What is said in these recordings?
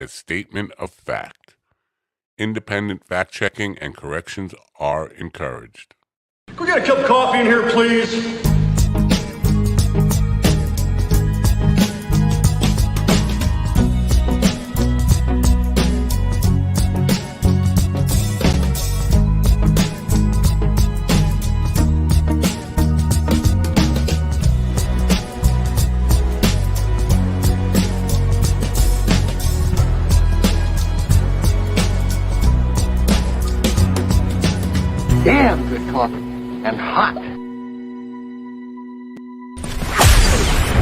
A statement of fact. Independent fact-checking and corrections are encouraged. Can we get a cup of coffee in here, please? Damn good coffee and hot.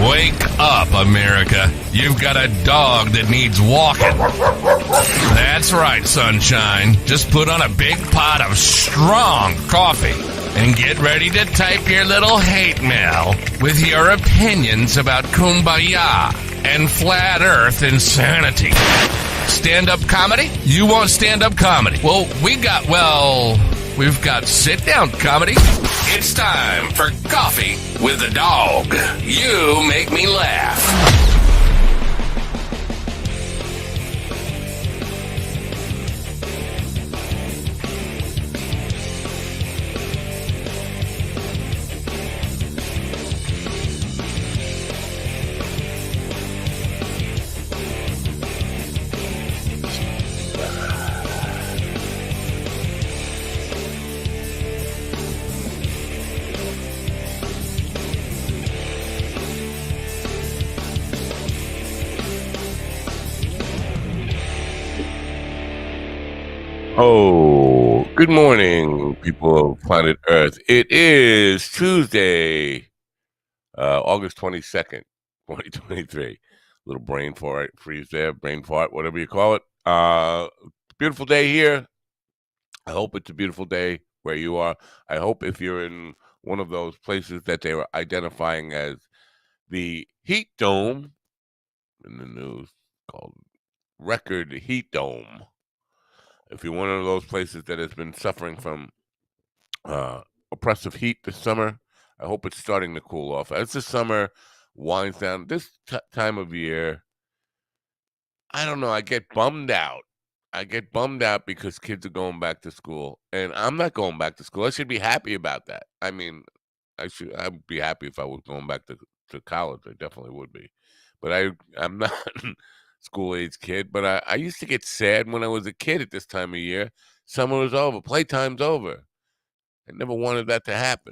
Wake up, America. You've got a dog that needs walking. That's right, sunshine. Just put on a big pot of strong coffee and get ready to type your little hate mail with your opinions about kumbaya and flat earth insanity. Stand-up comedy? You want stand-up comedy? Well, we've got sit-down comedy. It's time for Coffee with the Dog. You make me laugh. Oh, good morning, people of planet Earth. It is Tuesday, August 22nd, 2023. Little brain fart, freeze there, brain fart, whatever you call it. Beautiful day here. I hope it's a beautiful day where you are. I hope if you're in one of those places that they were identifying as the heat dome in the news, called record heat dome. If you're one of those places that has been suffering from oppressive heat this summer, I hope it's starting to cool off. As the summer winds down, this time of year, I don't know, I get bummed out. I get bummed out because kids are going back to school, and I'm not going back to school. I should be happy about that. I mean, I'd be happy if I was going back to college. I definitely would be. But I'm not a school-age kid, but I used to get sad when I was a kid at this time of year. Summer was over, playtime's over. I never wanted that to happen.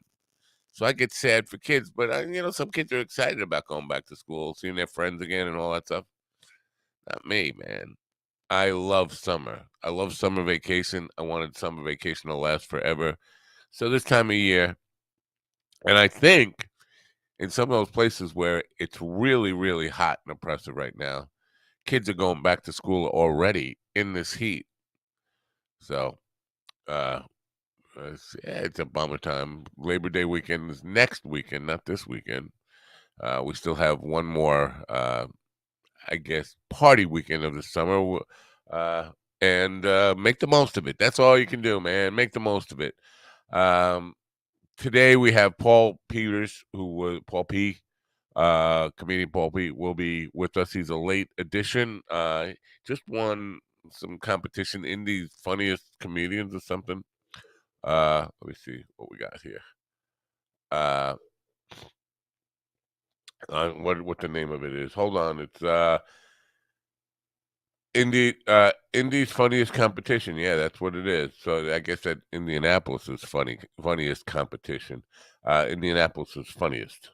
So I get sad for kids, but some kids are excited about going back to school, seeing their friends again and all that stuff. Not me, man. I love summer. I love summer vacation. I wanted summer vacation to last forever. So this time of year, and I think in some of those places where it's really, really hot and oppressive right now, kids are going back to school already in this heat. So, it's a bummer time. Labor Day weekend is next weekend, not this weekend. We still have one more, I guess, party weekend of the summer, and make the most of it. That's all you can do, man. Make the most of it. Today we have Paul Peters, Paul P. Comedian Paul P. will be with us. He's a late addition. Just won some competition, Indie's Funniest Comedians or something. Let me see what we got here. What the name of it is? Hold on, it's Indie's Funniest Competition. Yeah, that's what it is. So I guess that Indianapolis is funniest competition. Indianapolis is funniest,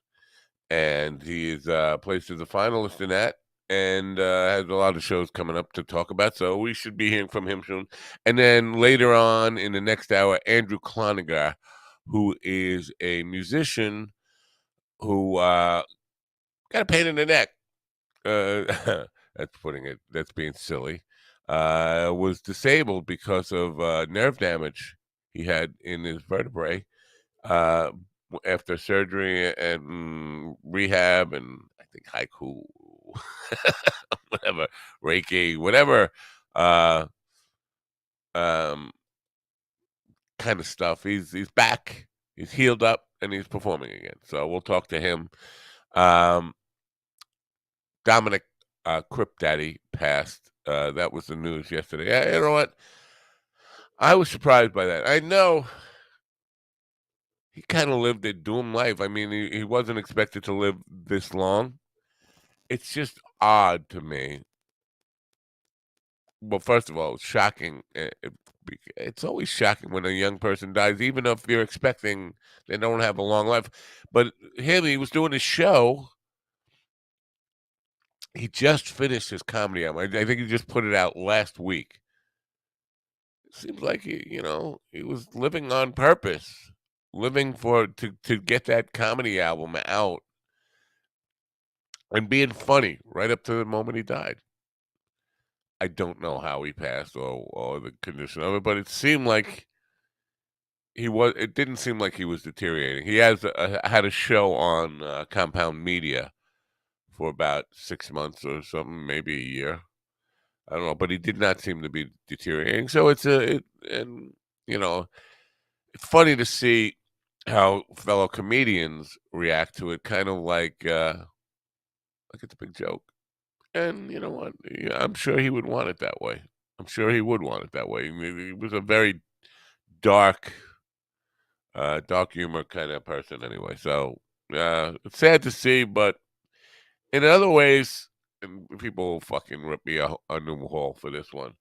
and he is placed as a finalist in that, and has a lot of shows coming up to talk about. So we should be hearing from him soon. And then later on in the next hour, Andrew Cloninger, who is a musician who got a pain in the neck. That's being silly. Was disabled because of nerve damage he had in his vertebrae after surgery and rehab, and I think haiku, whatever, Reiki, whatever, um, kind of stuff. He's back. He's healed up and he's performing again. So we'll talk to him. Dominic Crip Daddy passed. That was the news yesterday. You know what? I was surprised by that. I know he kind of lived a doomed life. I mean, he wasn't expected to live this long. It's just odd to me. Well, first of all, it's shocking. It's always shocking when a young person dies, even if you're expecting they don't have a long life. But him, he was doing his show. He just finished his comedy album. I think he just put it out last week. It seems like he was living on purpose, living to get that comedy album out and being funny right up to the moment he died. I don't know how he passed or the condition of it, but it seemed like it didn't seem like he was deteriorating. He had a show on Compound Media for about 6 months or something, maybe a year. I don't know, but he did not seem to be deteriorating. So and it's funny to see how fellow comedians react to it, kind of like it's a big joke. And you know what? Yeah, I'm sure he would want it that way. I'm sure he would want it that way. I mean, he was a very dark, dark humor kind of person anyway. So it's sad to see, but in other ways, and people fucking rip me a new hole for this one.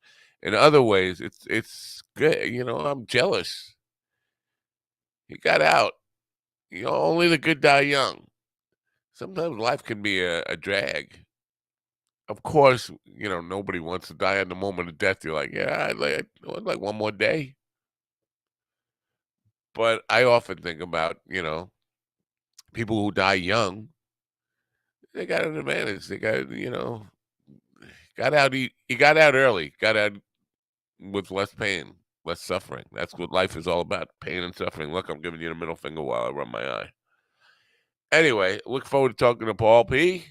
In other ways, it's good. I'm jealous. He got out. Only the good die young. Sometimes life can be a drag. Of course, nobody wants to die at the moment of death. You're like, yeah, I'd like one more day. But I often think about, people who die young. They got an advantage. They got, got out. He got out early. Got out with less pain, less suffering. That's what life is all about: pain and suffering. Look, I'm giving you the middle finger while I rub my eye. Anyway, look forward to talking to Paul P.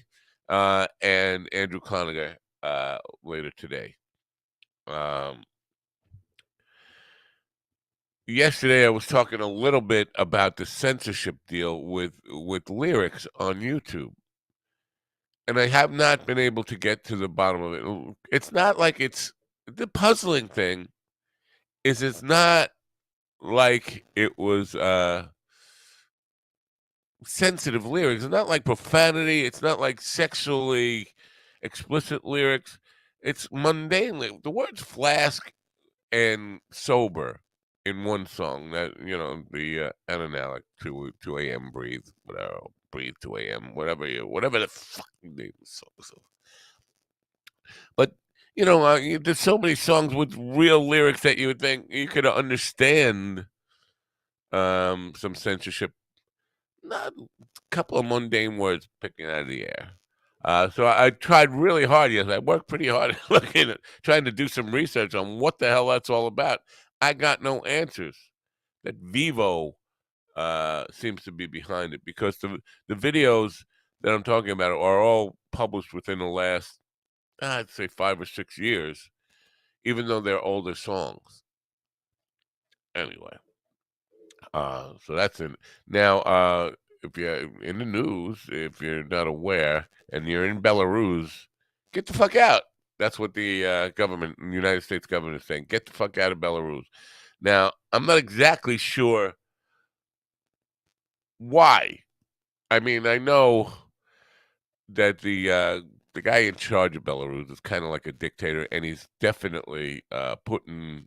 And Andrew Cloninger later today. Yesterday, I was talking a little bit about the censorship deal with lyrics on YouTube, and I have not been able to get to the bottom of it. It's not like the puzzling thing is it's not like it was sensitive lyrics. It's not like profanity. It's not like sexually explicit lyrics. It's mundane. The words flask and sober in one song, that the analytic 2 a.m. breathe, whatever, breathe 2 a.m., whatever the fuck name of the song is. But there's so many songs with real lyrics that you would think you could understand some censorship. Not a couple of mundane words picking out of the air. So I tried really hard. Yes, I worked pretty hard looking at trying to do some research on what the hell that's all about. I got no answers. That Vivo seems to be behind it, because the videos that I'm talking about are all published within the last, I'd say, 5 or 6 years, even though they're older songs. Anyway, so that's it. Now, if you're in the news, if you're not aware, and you're in Belarus, get the fuck out. That's what the the United States government is saying. Get the fuck out of Belarus. Now, I'm not exactly sure why. I mean, I know that the guy in charge of Belarus is kind of like a dictator, and he's definitely Putin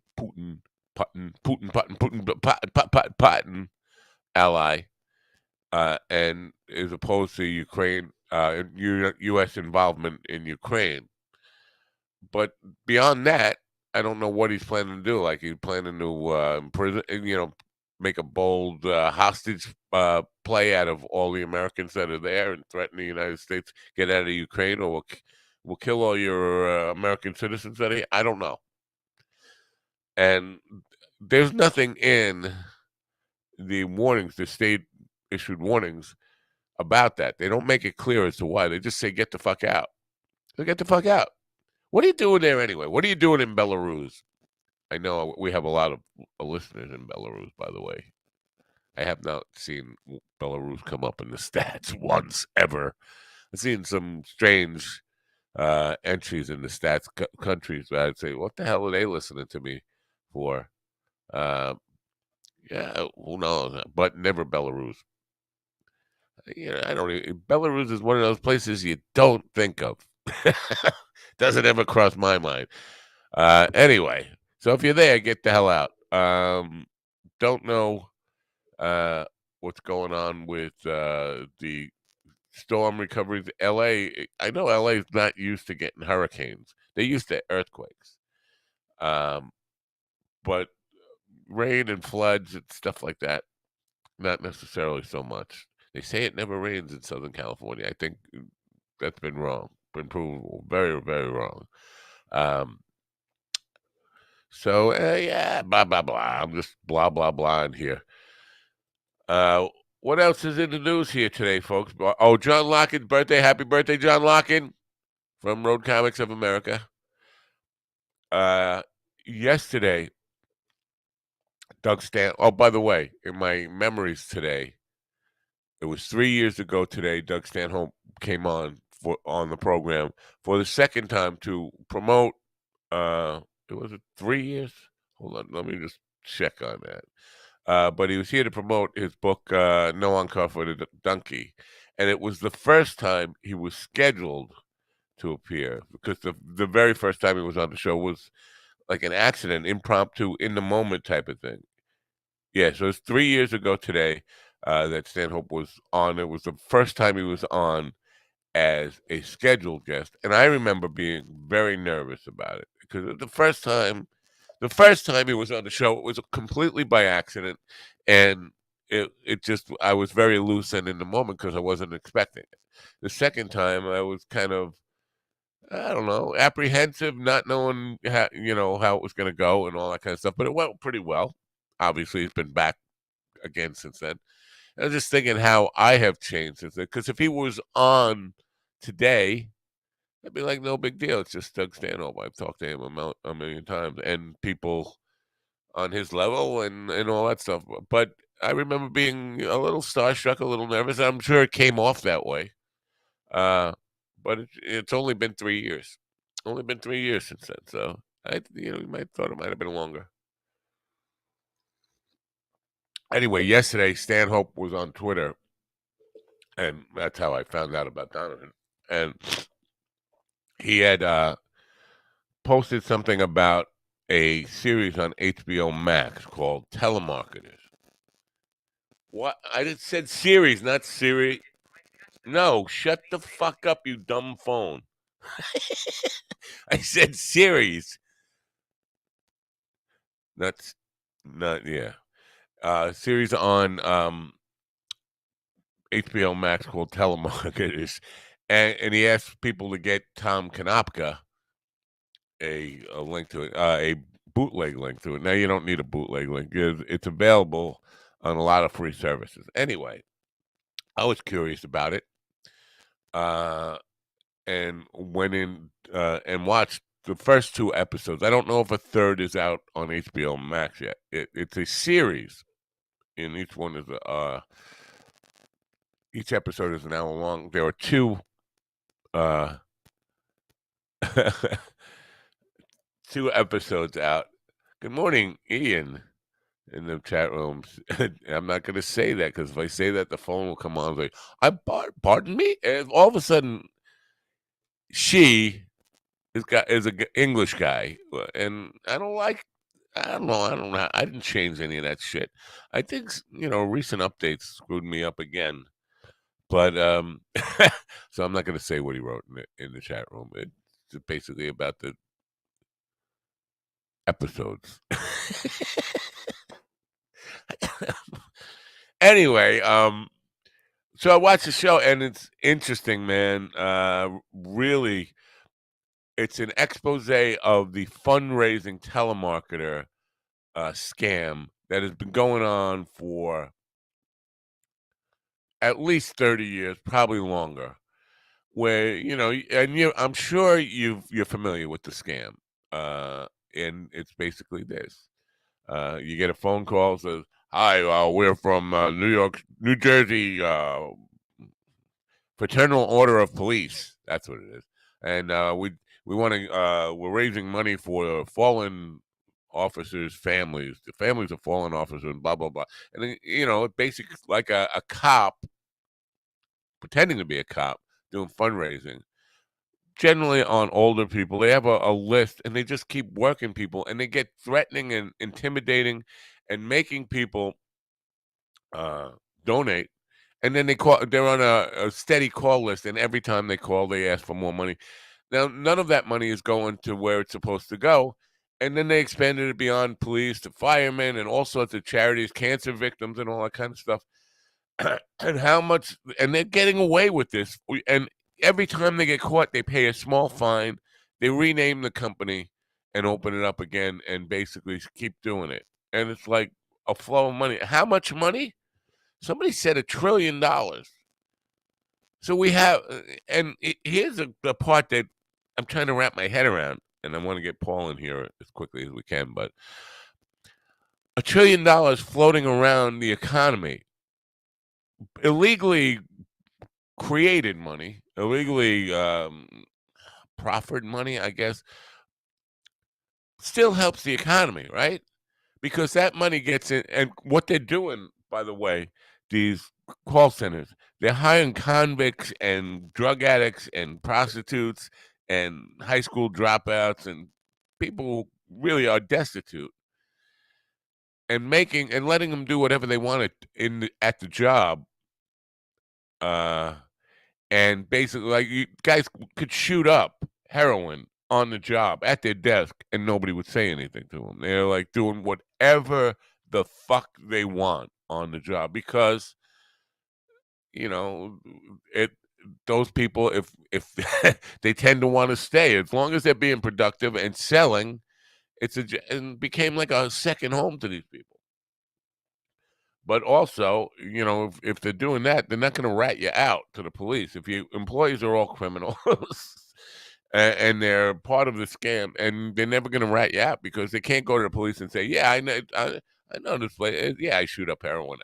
ally, and is opposed to Ukraine, U.S. involvement in Ukraine. But beyond that, I don't know what he's planning to do. Like, he's planning to imprison, make a bold hostage play out of all the Americans that are there and threaten the United States, get out of Ukraine, or we'll kill all your American citizens that are here. I don't know. And there's nothing in the warnings, the state issued warnings about that. They don't make it clear as to why. They just say, get the fuck out. So get the fuck out. What are you doing there anyway? What are you doing in Belarus? I know we have a lot of listeners in Belarus, by the way. I have not seen Belarus come up in the stats once, ever. I've seen some strange entries in the stats countries. I'd say, what the hell are they listening to me for? Uh, yeah, who knows? But never Belarus. I don't. Belarus is one of those places you don't think of. Doesn't ever cross my mind. Anyway, so if you're there, get the hell out. Don't know what's going on with the storm recovery. LA, I know LA is not used to getting hurricanes. They're used to earthquakes. But rain and floods and stuff like that, not necessarily so much. They say it never rains in Southern California. I think that's been wrong, been proven very, very wrong. So yeah, blah blah blah. I'm just blah blah blah in here. What else is in the news here today, folks? Oh, John Larkin's birthday. Happy birthday, John Larkin from Road Comics of America. Yesterday, Doug Stan. Oh, by the way, in my memories today, it was 3 years ago today. Doug Stanhope came on the program for the second time to promote. It was 3 years. Hold on, let me just check on that. But he was here to promote his book, No Encore for the Donkey, and it was the first time he was scheduled to appear, because the very first time he was on the show was like an accident, impromptu, in the moment type of thing. Yeah, so it's 3 years ago today that Stanhope was on. It was the first time he was on as a scheduled guest, and I remember being very nervous about it because the first time he was on the show, it was completely by accident, and it just, I was very loose and in the moment because I wasn't expecting it. The second time, I was kind of, I don't know, apprehensive, not knowing how it was going to go and all that kind of stuff, but it went pretty well. Obviously, he's been back again since then. I was just thinking how I have changed since then, because if he was on today, I'd be like, no big deal. It's just Doug Stanhope. I've talked to him a million times, and people on his level and all that stuff. But I remember being a little starstruck, a little nervous. I'm sure it came off that way. But it's only been 3 years. Only been 3 years since then. So you might have thought it might have been longer. Anyway, yesterday Stanhope was on Twitter, and that's how I found out about Donovan. And he had posted something about a series on HBO Max called Telemarketers. What? I just said series, not Siri. No, shut the fuck up, you dumb phone. I said series. Not yeah. Series on HBO Max called Telemarketers, and he asked people to get Tom Kanopka a link to it, a bootleg link to it. Now you don't need a bootleg link; it's available on a lot of free services. Anyway, I was curious about it, and went in and watched the first 2 episodes. I don't know if a third is out on HBO Max yet. It's a series, and each one is each episode is an hour long. There are 2 2 episodes out. Good morning, Ian, in the chat rooms. I'm not going to say that, because if I say that, the phone will come on. Like, pardon me? And all of a sudden, she is an English guy, and I don't like. I don't know. I didn't change any of that shit. I think recent updates screwed me up again. But so I'm not going to say what he wrote in the chat room. It's basically about the episodes. Anyway, so I watched the show, and it's interesting, man. Really, it's an expose of the fundraising telemarketer scam that has been going on for at least 30 years, probably longer. Where and I'm sure you're familiar with the scam, and it's basically this: you get a phone call, says, "Hi, we're from New Jersey, Fraternal Order of Police." That's what it is. and we want to we're raising money for fallen officers' families, the families of fallen officers, and blah blah blah. And then, basically like a cop pretending to be a cop doing fundraising. Generally on older people, they have a list, and they just keep working people, and they get threatening and intimidating, and making people uh, donate. And then they're on a steady call list, and every time they call, they ask for more money. Now, none of that money is going to where it's supposed to go. And then they expanded it beyond police to firemen and all sorts of charities, cancer victims, and all that kind of stuff. And they're getting away with this. And every time they get caught, they pay a small fine. They rename the company and open it up again and basically keep doing it. And it's like a flow of money. How much money? Somebody said $1 trillion. So we have, and here's the part that I'm trying to wrap my head around, and I want to get Paul in here as quickly as we can, but $1 trillion floating around the economy, illegally created money, illegally proffered money, I guess, still helps the economy, right? Because that money gets in, and what they're doing, by the way, these call centers, they're hiring convicts and drug addicts and prostitutes and high school dropouts and people who really are destitute, and letting them do whatever they want at the job. And basically, like, you guys could shoot up heroin on the job at their desk, and nobody would say anything to them. They're like doing whatever the fuck they want on the job, because it those people, if they tend to want to stay as long as they're being productive and selling. And became like a second home to these people. But also, if they're doing that, they're not going to rat you out to the police. If your employees are all criminals and they're part of the scam, and they're never going to rat you out, because they can't go to the police and say, "Yeah, I know this place. Yeah, I shoot up heroin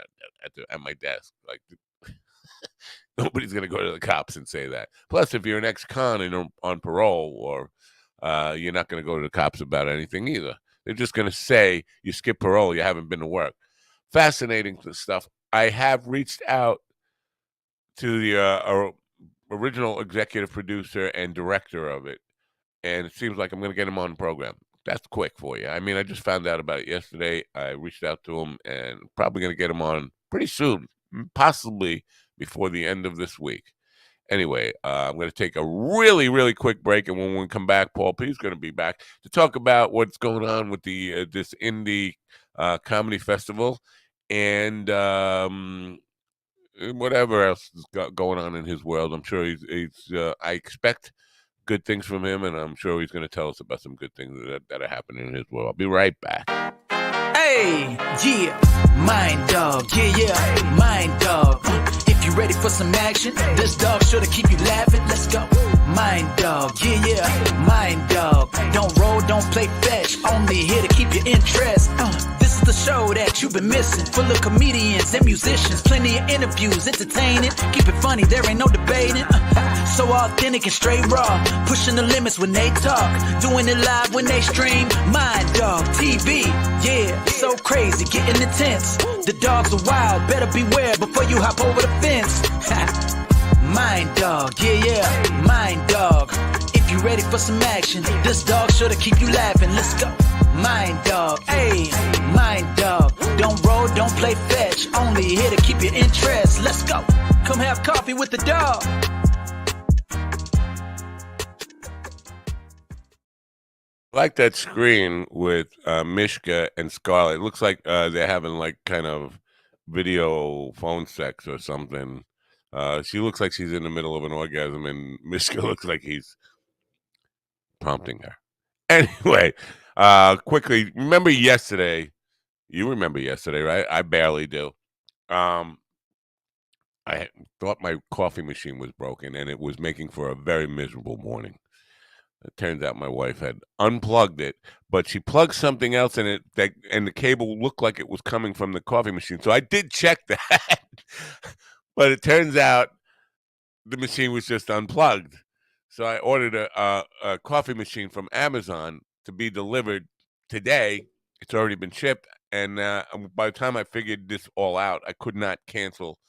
at my desk." Like, nobody's going to go to the cops and say that. Plus, if you're an ex-con and on parole, or you're not going to go to the cops about anything either. They're just going to say you skip parole, you haven't been to work. Fascinating stuff. I have reached out to the original executive producer and director of it, and it seems like I'm going to get him on the program. That's quick for you. I mean, I just found out about it yesterday. I reached out to him, and probably going to get him on pretty soon, possibly before the end of this week. Anyway, I'm going to take a really, really quick break, and when we come back, Paul P is going to be back to talk about what's going on with the this indie comedy festival, and whatever else is going on in his world. I'm sure he's I expect good things from him, and I'm sure he's going to tell us about some good things that are happening in his world. I'll be right back. Hey, yeah, mind dog, yeah, mind dog. If you ready for some action, this dog sure to keep you laughing. Let's go. Mind dog, yeah, mind dog. Don't roll, don't play fetch, only here to keep your interest. This is the show that you've been missing, full of comedians and musicians, plenty of interviews, entertaining, keep it funny, there ain't no debating. So authentic and straight raw, pushing the limits when they talk, doing it live when they stream. Mind dog TV, yeah, so crazy, getting intense. The dogs are wild, better beware before you hop over the fence. Mind dog, yeah, mind dog. If you ready for some action, this dog sure to keep you laughing. Let's go. Mind dog, hey, mind dog. Don't roll, don't play fetch, only here to keep your interest. Let's go. Come have coffee with the dog. I like that screen with Mishka and Scarlett. It looks like they're having like kind of video phone sex or something. She looks like she's in the middle of an orgasm, and Mishka looks like he's prompting her. Anyway, quickly, remember yesterday? You remember yesterday, right? I barely do. I thought my coffee machine was broken, and it was making for a very miserable morning. It turns out my wife had unplugged it, but she plugged something else in it, and the cable looked like it was coming from the coffee machine. So I did check that, but it turns out the machine was just unplugged. So I ordered a coffee machine from Amazon to be delivered today. It's already been shipped, and by the time I figured this all out, I could not cancel.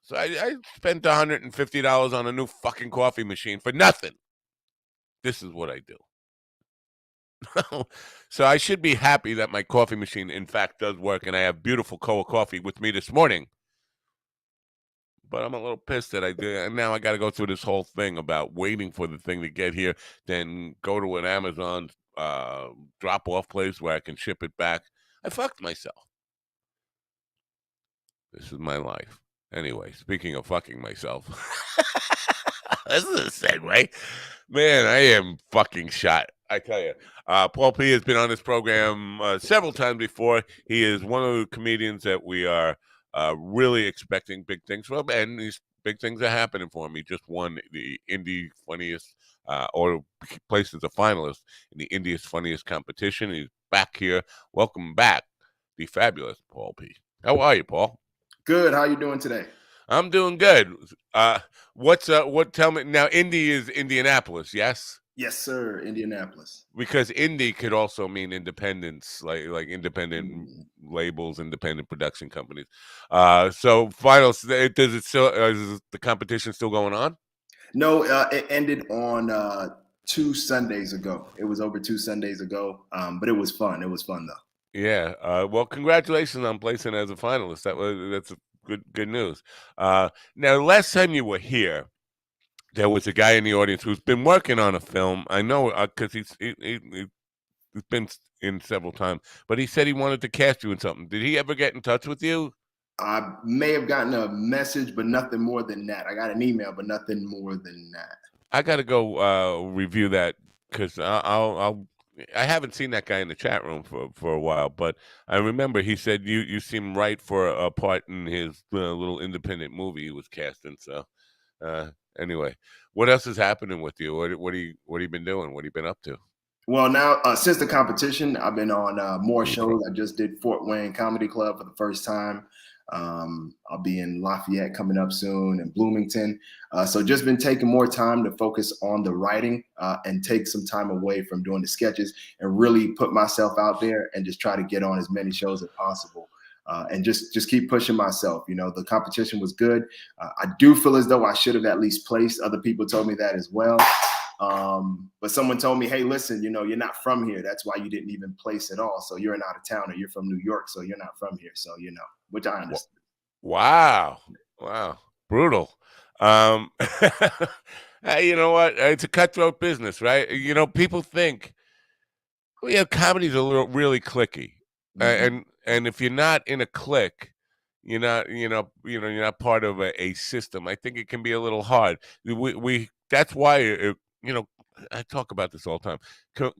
So I spent $150 on a new fucking coffee machine for nothing. This is what I do. So I should be happy that my coffee machine, in fact, does work, and I have beautiful Koa coffee with me this morning. But I'm a little pissed that I did, and now I got to go through this whole thing about waiting for the thing to get here, then go to an Amazon drop-off place where I can ship it back. I fucked myself. This is my life. Anyway, speaking of fucking myself, this is a segue. Man, I am fucking shot. I tell you. Paul P has been on this program several times before. He is one of the comedians that we are really expecting big things from, and these big things are happening for him. He just won the Indie Funniest, or placed as a finalist in the India's Funniest competition. He's back here. Welcome back, the fabulous Paul P. How are you, Paul? Good. How you doing today? I'm doing good. What? Tell me now. Indy is Indianapolis, yes? Yes, sir. Indianapolis. Because indie could also mean independence, like independent labels, independent production companies. So finals. Does it still? Is the competition still going on? No, it ended on 2 Sundays ago. It was over 2 Sundays ago, but it was fun. It was fun though. Yeah. Well, congratulations on placing as a finalist. That's good news. Now, last time you were here, there was a guy in the audience who's been working on a film. I know because he's been in several times, but he said he wanted to cast you in something. Did he ever get in touch with you? I may have gotten a message, but nothing more than that. I got an email, but nothing more than that. I got to go review that because I haven't seen that guy in the chat room for a while, but I remember he said you seem right for a part in his little independent movie he was casting. So anyway, what else is happening with you? What have you been doing? What have you been up to? Well, now since the competition, I've been on more shows. I just did Fort Wayne Comedy Club for the first time. I'll be in Lafayette coming up soon and Bloomington. So just been taking more time to focus on the writing and take some time away from doing the sketches and really put myself out there and just try to get on as many shows as possible. And just keep pushing myself. You know, the competition was good. I do feel as though I should have at least placed. Other people told me that as well. But someone told me, hey, listen, you know, you're not from here. That's why you didn't even place at all. So you're an out of towner. You're from New York. So you're not from here. So, you know, which I understand. Wow. Brutal. Hey, you know what? It's a cutthroat business, right? You know, people think, well, yeah, comedy's really cliquey. And if you're not in a clique, you're not, you're not part of a system. I think it can be a little hard. That's why, I talk about this all the time.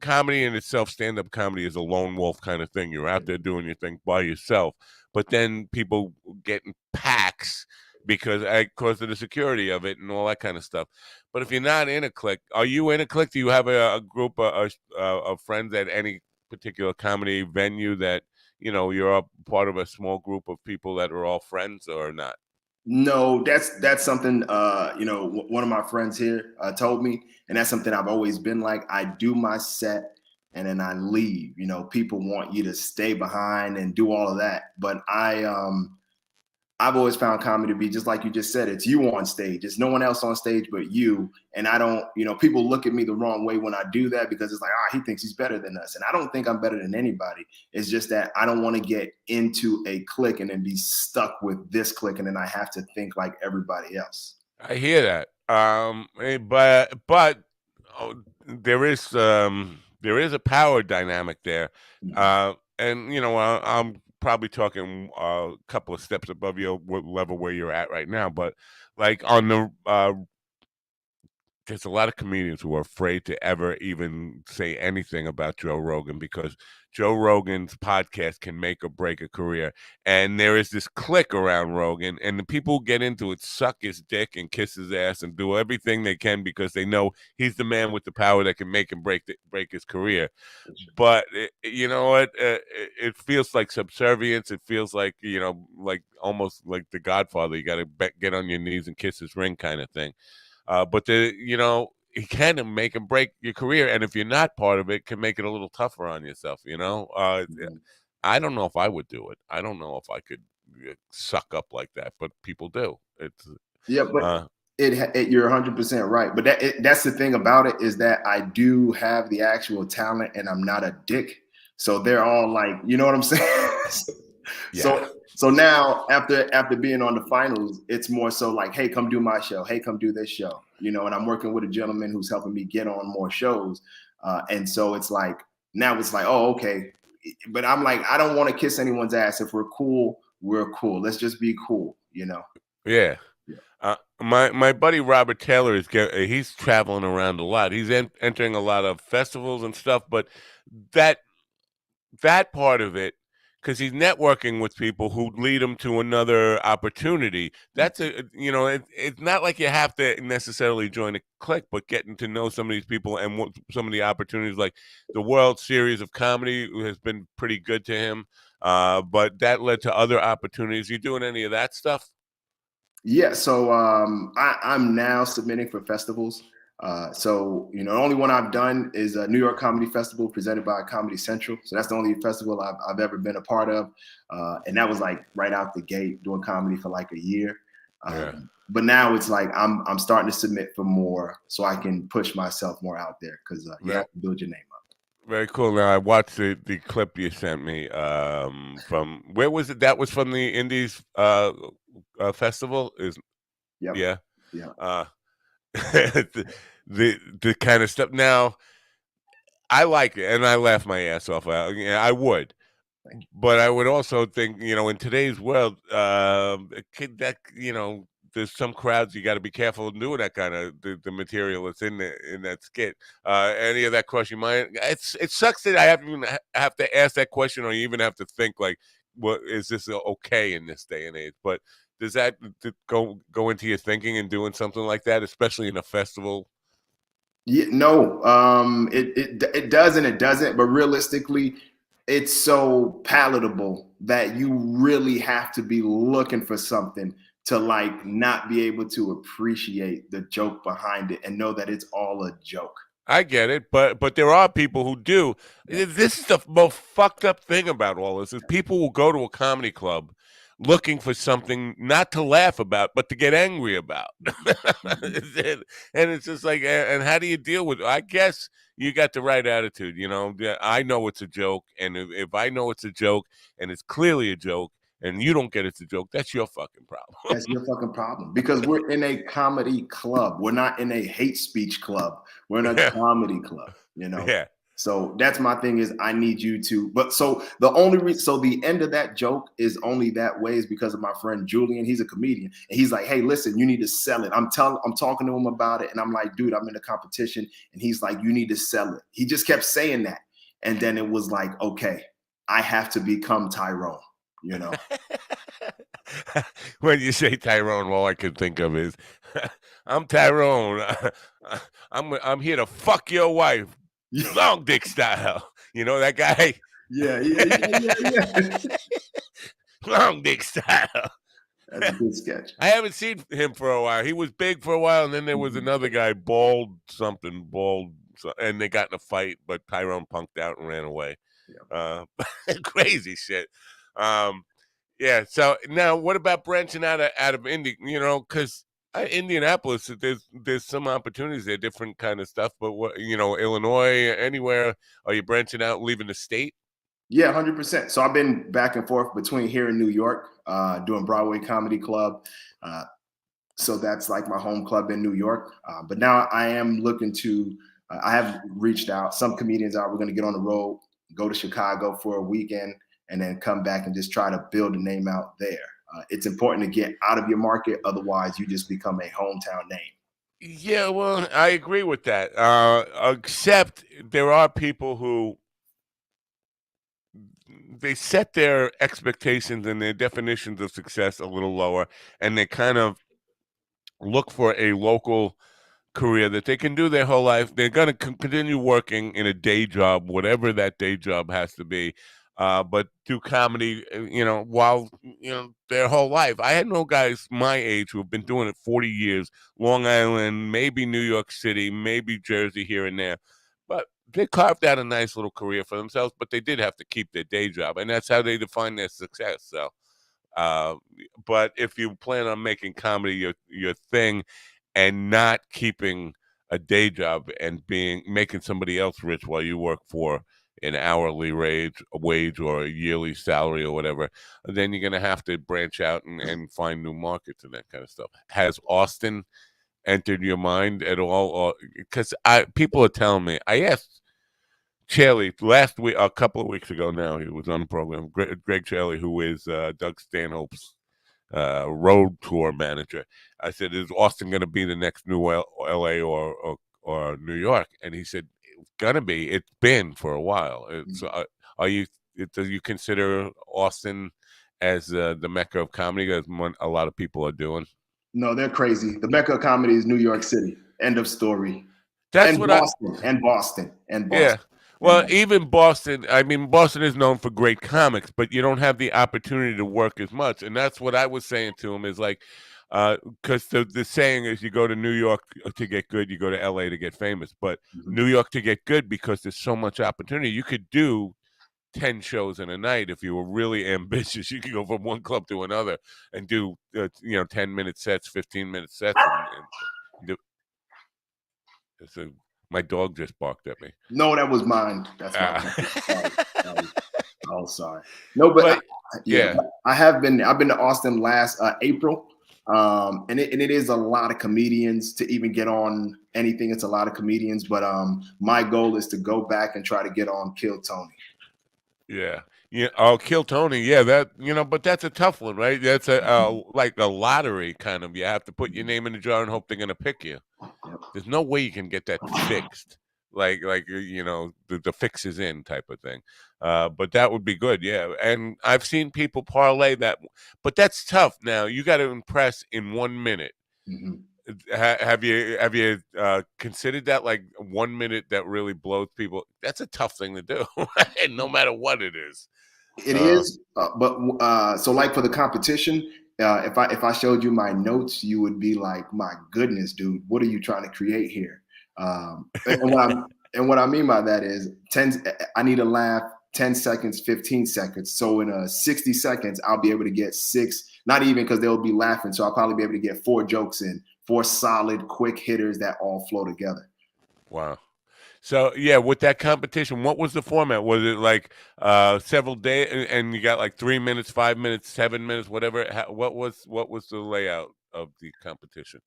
Comedy in itself, stand-up comedy is a lone wolf kind of thing. You're out there doing your thing by yourself, but then people get in packs because of the security of it and all that kind of stuff. But if you're not in a clique, are you in a clique? Do you have a group of friends at any particular comedy venue that, you're a part of a small group of people that are all friends or not? No, that's something one of my friends here told me, and that's something I've always been like. I do my set and then I leave. You know, people want you to stay behind and do all of that, but I've always found comedy to be just like you just said. It's you on stage. It's no one else on stage but you. And I don't, people look at me the wrong way when I do that because it's like, he thinks he's better than us. And I don't think I'm better than anybody. It's just that I don't want to get into a clique and then be stuck with this clique and then I have to think like everybody else. I hear that. But there is a power dynamic there. And I'm probably talking a couple of steps above your level where you're at right now, but like on the there's a lot of comedians who are afraid to ever even say anything about Joe Rogan because Joe Rogan's podcast can make or break a career. And there is this clique around Rogan, and the people who get into it suck his dick and kiss his ass and do everything they can because they know he's the man with the power that can make and break his career. But you know what? It feels like subservience. It feels like, like almost like The Godfather. You got to get on your knees and kiss his ring kind of thing. But it can make and break your career, and if you're not part of it, can make it a little tougher on yourself. I don't know if I would do it. I don't know if I could suck up like that, but people do. It's Yeah, but you're 100% right. But that's the thing about it, is that I do have the actual talent, and I'm not a dick. So they're all like, you know what I'm saying? Yeah. So now after being on the finals, it's more so like, hey, come do my show. Hey, come do this show. And I'm working with a gentleman who's helping me get on more shows. And so it's like, now it's like, oh, okay. But I'm like, I don't want to kiss anyone's ass. If we're cool, we're cool. Let's just be cool, Yeah. My buddy Robert Taylor he's traveling around a lot. He's entering a lot of festivals and stuff, but that part of it, because he's networking with people who lead him to another opportunity. That's it's not like you have to necessarily join a clique, but getting to know some of these people and what some of the opportunities, like the World Series of Comedy has been pretty good to him. But that led to other opportunities. You doing any of that stuff? Yeah, so I'm now submitting for festivals. So the only one I've done is a New York Comedy Festival presented by Comedy Central. So that's the only festival I've ever been a part of, and that was like right out the gate, doing comedy for like a year. But now it's like I'm starting to submit for more, so I can push myself more out there, because you have to build your name up. Very cool. Now I watched the clip you sent me. From where was it? That was from the Indies festival. Yep. Yeah. Yeah. The kind of stuff. Now I like it, and I laugh my ass off. I would, but I would also think, in today's world, there's some crowds you got to be careful of doing that kind of the material that's in that skit. Any of that cross your mind? It sucks that I have to ask that question, or you even have to think like, "What is this okay in this day and age?" But does that go into your thinking and doing something like that, especially in a festival? Yeah, no, it does and it doesn't. But realistically, it's so palatable that you really have to be looking for something to like not be able to appreciate the joke behind it and know that it's all a joke. I get it, but there are people who do. This is the most fucked up thing about all this, is people will go to a comedy club looking for something not to laugh about, but to get angry about. And it's just like, and how do you deal with it? I guess you got the right attitude. I know it's a joke, and if I know it's a joke and it's clearly a joke, and you don't get it's a joke, that's your fucking problem. That's your fucking problem, because we're in a comedy club. We're not in a hate speech club. We're in a comedy club, Yeah. So that's my thing, is I need you to, but so the only reason, so the end of that joke is only that way is because of my friend Julian. He's a comedian, and he's like, hey, listen, you need to sell it. I'm talking to him about it, and I'm like, dude, I'm in a competition. And he's like, you need to sell it. He just kept saying that. And then it was like, okay, I have to become Tyrone, When you say Tyrone, all I can think of is, I'm Tyrone. I'm here to fuck your wife, long dick style. You know that guy? Yeah. Long dick style. That's a good sketch. I haven't seen him for a while. He was big for a while, and then there was another guy, bald, and they got in a fight, but Tyrone punked out and ran away. Yeah. Crazy shit. Yeah. So now, what about branching out of Indy? Because Indianapolis, there's some opportunities there, different kind of stuff. But Illinois, anywhere? Are you branching out, leaving the state? Yeah, 100%. So I've been back and forth between here and New York, doing Broadway Comedy Club. So that's like my home club in New York. But now I am looking to. I have reached out. Some comedians are. We're going to get on the road, go to Chicago for a weekend, and then come back and just try to build a name out there. It's important to get out of your market. Otherwise, you just become a hometown name. Yeah, well, I agree with that. Except there are people who they set their expectations and their definitions of success a little lower, and they kind of look for a local career that they can do their whole life. They're going to continue working in a day job, whatever that day job has to be. but do comedy, while their whole life. I had no guys my age who have been doing it 40 years, Long Island, maybe New York City, maybe Jersey here and there, but they carved out a nice little career for themselves. But they did have to keep their day job, and that's how they define their success. So, uh, but if you plan on making comedy your thing, and not keeping a day job and making somebody else rich while you work for an hourly wage or a yearly salary or whatever, then you're going to have to branch out and find new markets and that kind of stuff. Has Austin entered your mind at all? Because people are telling me, I asked Charlie last week, a couple of weeks ago now, he was on the program, Greg Charlie, who is Doug Stanhope's road tour manager. I said, "Is Austin going to be the next new L.A. or New York?" And he said, "It's going to be. It's been for a while." So, are you? Do you consider Austin as the mecca of comedy, as a lot of people are doing? No, they're crazy. The mecca of comedy is New York City. End of story. That's And what Boston. And Boston. And Yeah. Boston. Well, even Boston, I mean, Boston is known for great comics, but you don't have the opportunity to work as much. And that's what I was saying to him is like, because the saying is you go to New York to get good, you go to LA to get famous. But New York to get good because there's so much opportunity. You could do 10 shows in a night if you were really ambitious. You could go from one club to another and do, 10-minute sets, 15-minute sets. And do, so my dog just barked at me. No, that was mine. That's my sorry. Oh, sorry. No, but yeah. I've been to Austin last April. And it is a lot of comedians to even get on anything. It's a lot of comedians, but my goal is to go back and try to get on Kill Tony. Yeah. Yeah. Oh, Kill Tony. Yeah. But that's a tough one, right? That's like a lottery kind of. You have to put your name in the jar and hope they're going to pick you. There's no way you can get that fixed. Like the fix is in type of thing. But that would be good. Yeah. And I've seen people parlay that, but that's tough. Now you got to impress in 1 minute. Mm-hmm. Have you considered that, like 1 minute that really blows people? That's a tough thing to do, right? No matter what it is. It is, but so like for the competition, if I showed you my notes, you would be like, "My goodness, dude, what are you trying to create here?" And what I mean by that is I need to laugh 10 seconds, 15 seconds. So in 60 seconds, I'll be able to get 6, not even because they'll be laughing. So I'll probably be able to get 4 jokes in, 4 solid, quick hitters that all flow together. Wow. So yeah, with that competition, what was the format? Was it like several days, and you got like 3 minutes, 5 minutes, 7 minutes, whatever? What was the layout of the competition?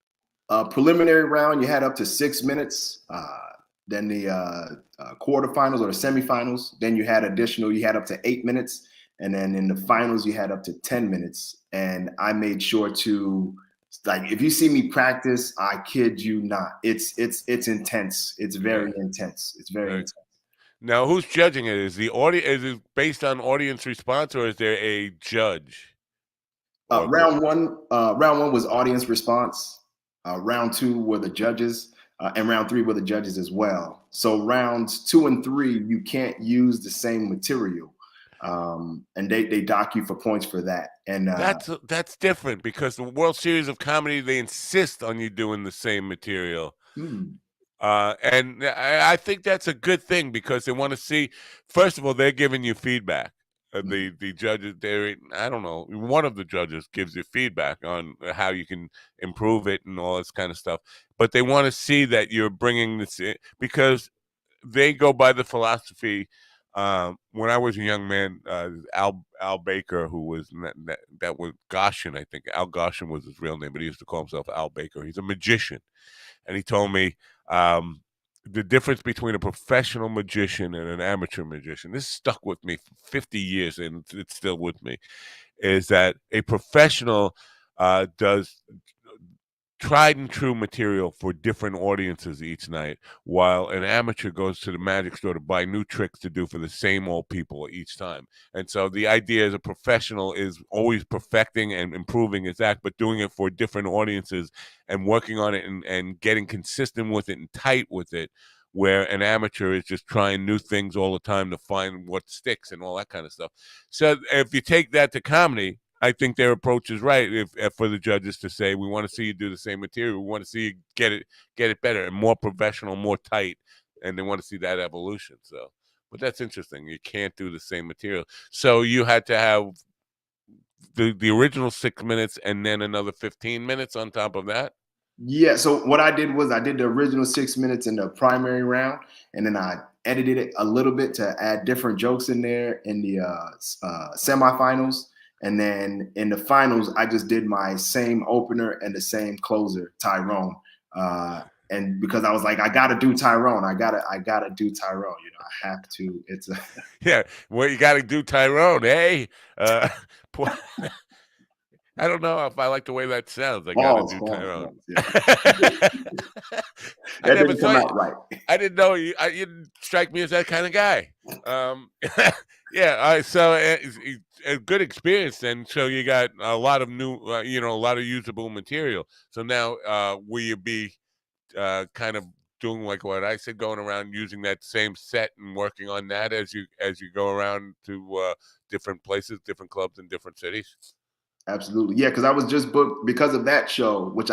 Preliminary round, you had up to 6 minutes. Then the quarterfinals or the semifinals, then you had up to 8 minutes. And then in the finals, you had up to 10 minutes. And I made sure to, like, if you see me practice, I kid you not. It's intense. It's very intense. It's very intense. Now, who's judging it? Is it based on audience response, or is there a judge? Round one was audience response. Round 2 were the judges. And round 3 were the judges as well. So rounds 2 and 3, you can't use the same material, and they dock you for points for that. And that's different because the World Series of Comedy, they insist on you doing the same material. And I think that's a good thing because they want to see. First of all, they're giving you feedback. The judges, I don't know, one of the judges gives you feedback on how you can improve it and all this kind of stuff. But they want to see that you're bringing this in because they go by the philosophy. When I was a young man, Al Baker, who was that was Goshen, I think Al Goshen was his real name, but he used to call himself Al Baker. He's a magician, and he told me the difference between a professional magician and an amateur magician, this stuck with me for 50 years and it's still with me, is that a professional does tried and true material for different audiences each night, while an amateur goes to the magic store to buy new tricks to do for the same old people each time. And so the idea as a professional is always perfecting and improving his act, but doing it for different audiences and working on it and getting consistent with it and tight with it, where an amateur is just trying new things all the time to find what sticks and all that kind of stuff. So if you take that to comedy, I think their approach is right. If for the judges to say, we want to see you do the same material, we want to see you get it better and more professional, more tight, and they want to see that evolution. So, but that's interesting. You can't do the same material. So you had to have the original 6 minutes and then another 15 minutes on top of that. Yeah. So what I did was I did the original 6 minutes in the primary round, and then I edited it a little bit to add different jokes in there in the semifinals. And then in the finals, I just did my same opener and the same closer, Tyrone. And because I was like, I gotta do Tyrone. I gotta do Tyrone. You know, I have to. It's a Yeah, well, you got to do Tyrone, eh? I don't know if I like the way that sounds. I got to do Tyrone. Yeah. I That never didn't come saw out you. right. I didn't know you. You didn't strike me as that kind of guy. Yeah. So a good experience then. So you got a lot of new, a lot of usable material. So now, will you be kind of doing like what I said, going around using that same set and working on that as you go around to different places, different clubs in different cities? Absolutely. Yeah, because I was just booked because of that show, which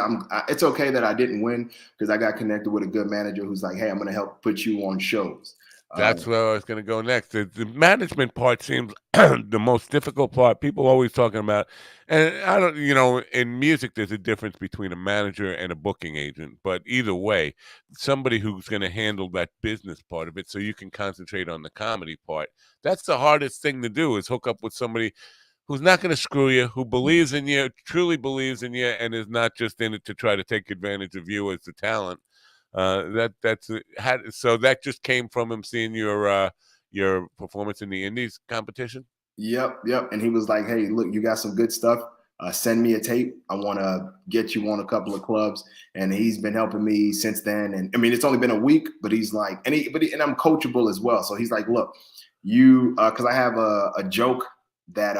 it's okay that I didn't win because I got connected with a good manager who's like, hey, I'm going to help put you on shows. That's where I was going to go next. The management part seems the most difficult part. People always talking about, and I don't, in music, there's a difference between a manager and a booking agent. But either way, somebody who's going to handle that business part of it so you can concentrate on the comedy part. That's the hardest thing to do, is hook up with somebody who's not going to screw you, who believes in you, truly believes in you, and is not just in it to try to take advantage of you as the talent. So that just came from him seeing your performance in the Indies competition. Yep. And he was like, hey, look, you got some good stuff. Send me a tape. I want to get you on a couple of clubs. And he's been helping me since then. And I mean, it's only been a week, but he's like, and I'm coachable as well. So he's like, look, because I have a joke that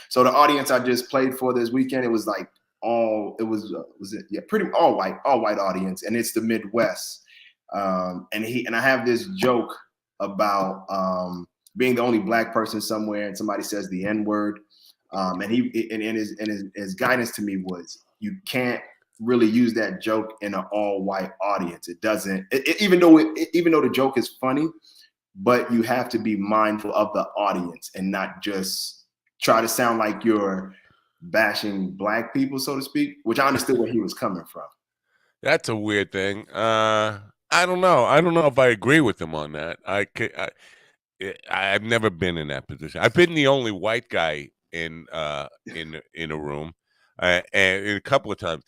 so the audience I just played for this weekend, it was like pretty all white audience, and it's the Midwest. And I have this joke about being the only black person somewhere, and somebody says the N-word. And his guidance to me was, you can't really use that joke in an all-white audience. It doesn't, even though the joke is funny, but you have to be mindful of the audience and not just try to sound like you're bashing black people, so to speak, which I understood where he was coming from. That's a weird thing. I don't know. I don't know if I agree with him on that. I've never been in that position. I've been the only white guy in a room, and a couple of times.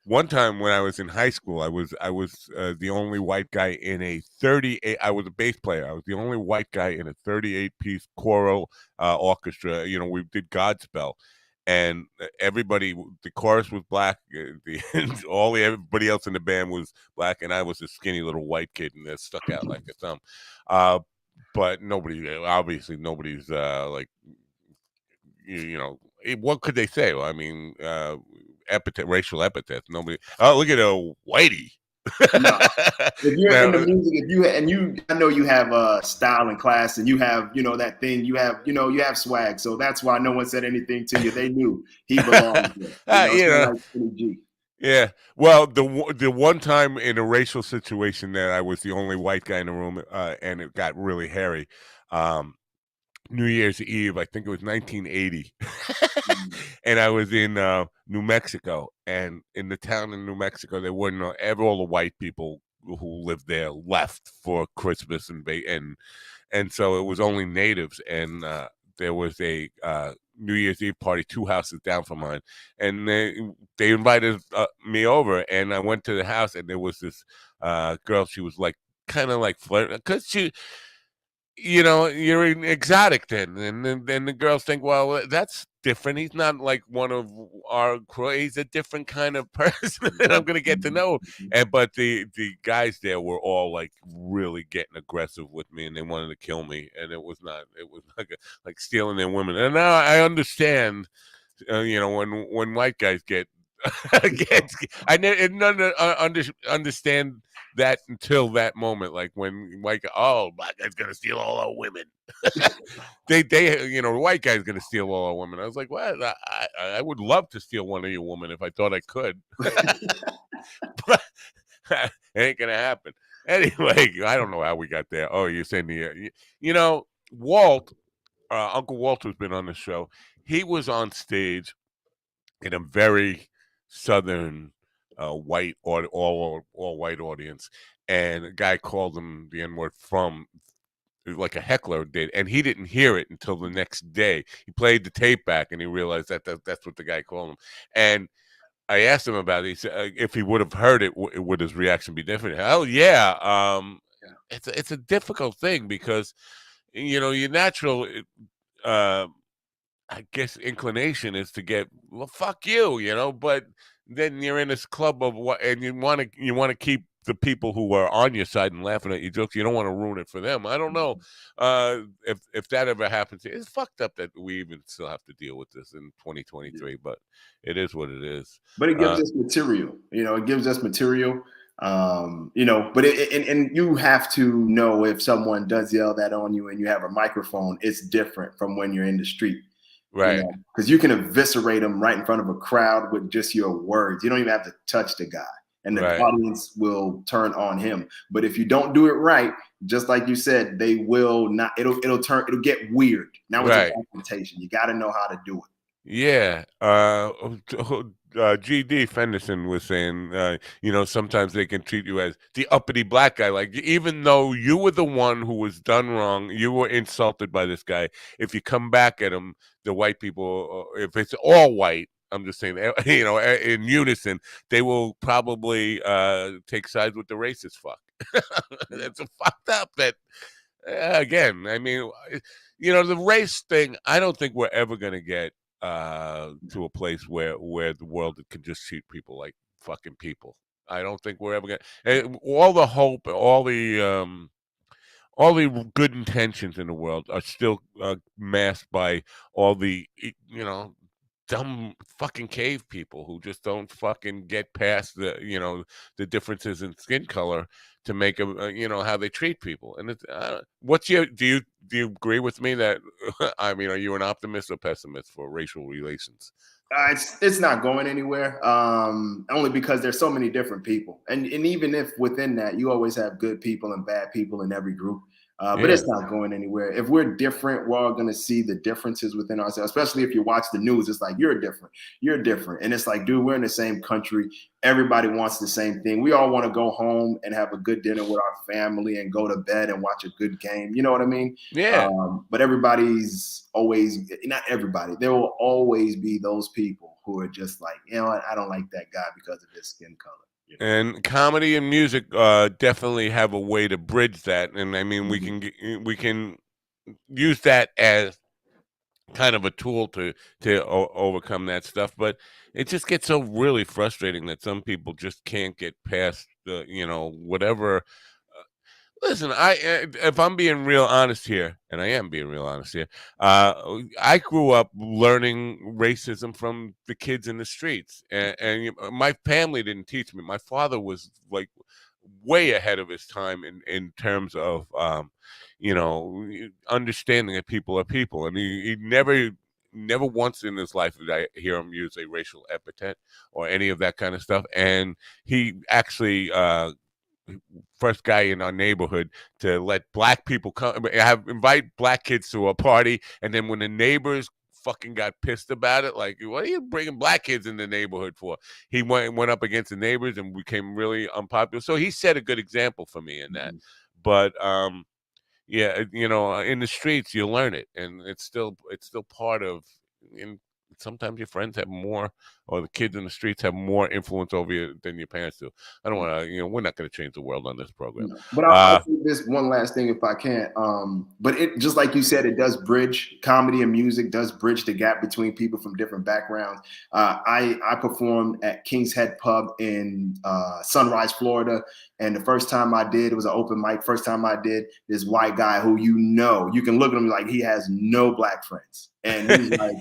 One time when I was in high school, I was the only white guy in a 38. I was a bass player. I was the only white guy in a 38-piece choral orchestra. We did Godspell, and everybody, the chorus was black. Everybody else in the band was black, and I was a skinny little white kid, and that stuck out like a thumb. But nobody's like, what could they say? Well, I mean, racial epithets. Nobody. Oh, look at a whitey. No. If you're in the music, I know you have style and class, and you have, that thing, you have swag. So that's why no one said anything to you. They knew he belonged there. Yeah. Well, the one time in a racial situation that I was the only white guy in the room, and it got really hairy. New Year's Eve, I think it was 1980, and I was in New Mexico, and in the town in New Mexico, there weren't all the white people who lived there left for Christmas and so it was only natives, and there was a New Year's Eve party 2 houses down from mine, and they invited me over, and I went to the house, and there was this girl. She was like kind of like flirting because she. You're an exotic then. And then the girls think, well, that's different. He's not like one of our crew. He's a different kind of person that I'm going to get to know. But the guys there were all like really getting aggressive with me, and they wanted to kill me. And it was like stealing their women. And now I understand, when white guys get I didn't understand that until that moment, like when like, oh, black guy's gonna steal all our women. The white guy's gonna steal all our women. I was like, well, I would love to steal one of your women if I thought I could, but it ain't gonna happen. Anyway, I don't know how we got there. Oh, you're saying Walt, Uncle Walt, who's been on the show. He was on stage in a very southern white or all white audience, and a guy called him the N-word from like a heckler did, and he didn't hear it until the next day. He played the tape back, and he realized that's what the guy called him. And I asked him about it. He said if he would have heard it, would his reaction be different? Hell yeah. It's a difficult thing because your natural I guess inclination is to get, well, fuck you, but then you're in this club of what, and you want to keep the people who are on your side and laughing at your jokes. You don't want to ruin it for them. I don't know if that ever happens. It's fucked up that we even still have to deal with this in 2023, but it is what it is. But it gives us material. It gives us material. But and you have to know if someone does yell that on you and you have a microphone, it's different from when you're in the street. Right. Because you can eviscerate them right in front of a crowd with just your words. You don't even have to touch the guy, and the audience will turn on him. But if you don't do it right, just like you said, they will not. It'll get weird. Now it's a confrontation. You got to know how to do it. Yeah. GD Fenderson was saying, sometimes they can treat you as the uppity black guy. Like, even though you were the one who was done wrong, you were insulted by this guy. If you come back at him, the white people, if it's all white, I'm just saying, in unison, they will probably take sides with the racist fuck. That's a fucked up that, again, I mean, the race thing, I don't think we're ever going to get to a place where the world can just treat people like fucking people. I don't think we're ever gonna. All the hope, all the good intentions in the world are still masked by all the dumb fucking cave people who just don't fucking get past the differences in skin color to make them how they treat people. And it's do you agree with me that I mean, are you an optimist or pessimist for racial relations? It's not going anywhere. Only because there's so many different people, and even if within that you always have good people and bad people in every group. But it's not going anywhere. If we're different, we're all going to see the differences within ourselves, especially if you watch the news. It's like, you're different. And it's like, dude, we're in the same country. Everybody wants the same thing. We all want to go home and have a good dinner with our family and go to bed and watch a good game. You know what I mean? Yeah. But everybody's always, not everybody, there will always be those people who are just like, I don't like that guy because of his skin color. And comedy and music definitely have a way to bridge that, and I mean, we can use that as kind of a tool to overcome that stuff. But it just gets so really frustrating that some people just can't get past the whatever. Listen, if I'm being real honest here, and I am being real honest here, I grew up learning racism from the kids in the streets, and my family didn't teach me. My father was like way ahead of his time in terms of understanding that people are people, and he never once in his life did I hear him use a racial epithet or any of that kind of stuff. And he actually first guy in our neighborhood to let black people come, invite black kids to a party, and then when the neighbors fucking got pissed about it, like, what are you bringing black kids in the neighborhood for? He went up against the neighbors and became really unpopular. So he set a good example for me in that. But in the streets you learn it, and it's still part of. Sometimes your friends have more, or the kids in the streets have more influence over you than your parents do. I don't want to, we're not going to change the world on this program. But I'll say this one last thing if I can. But it, just like you said, it does bridge, comedy and music does bridge the gap between people from different backgrounds. I performed at King's Head Pub in Sunrise, Florida. And the first time I did, it was an open mic. First time I did, this white guy who you can look at him like he has no black friends. And he's like,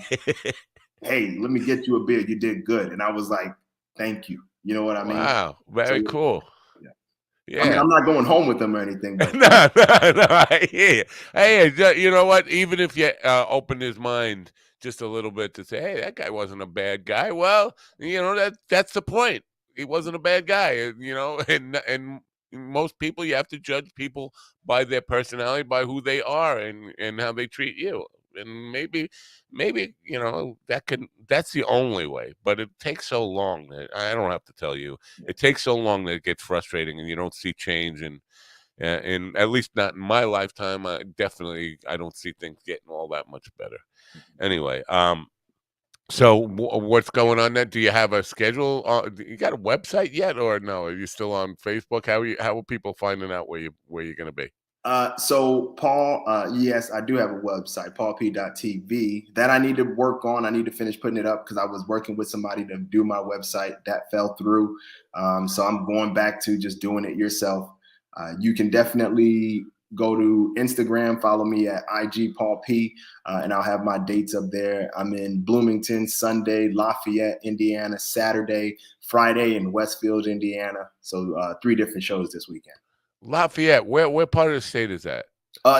hey, let me get you a beer. You did good. And I was like, thank you. You know what I mean? Wow, So very cool. yeah. I mean, Yeah. I'm not going home with them or anything, but No, no, no, I hear you. Hey, you know what? Even if you open his mind just a little bit to say, "Hey, that guy wasn't a bad guy," well, that's the point. He wasn't a bad guy, and most people, you have to judge people by their personality, by who they are, and how they treat you. And maybe that's the only way. But it takes so long that I don't have to tell you. It takes so long that it gets frustrating, and you don't see change and at least not in my lifetime. I don't see things getting all that much better. Anyway, so what's going on then? Do you have a schedule? You got a website yet, or no? Are you still on Facebook? How are people finding out where you're going to be? So Paul, yes, I do have a website, paulp.tv, that I need to work on. I need to finish putting it up because I was working with somebody to do my website. That fell through. So I'm going back to just doing it yourself. You can definitely go to Instagram, follow me at IG Paul P, and I'll have my dates up there. I'm in Bloomington Sunday, Lafayette, Indiana, Saturday, Friday in Westfield, Indiana. So 3 different shows this weekend. Lafayette. Where part of the state is that?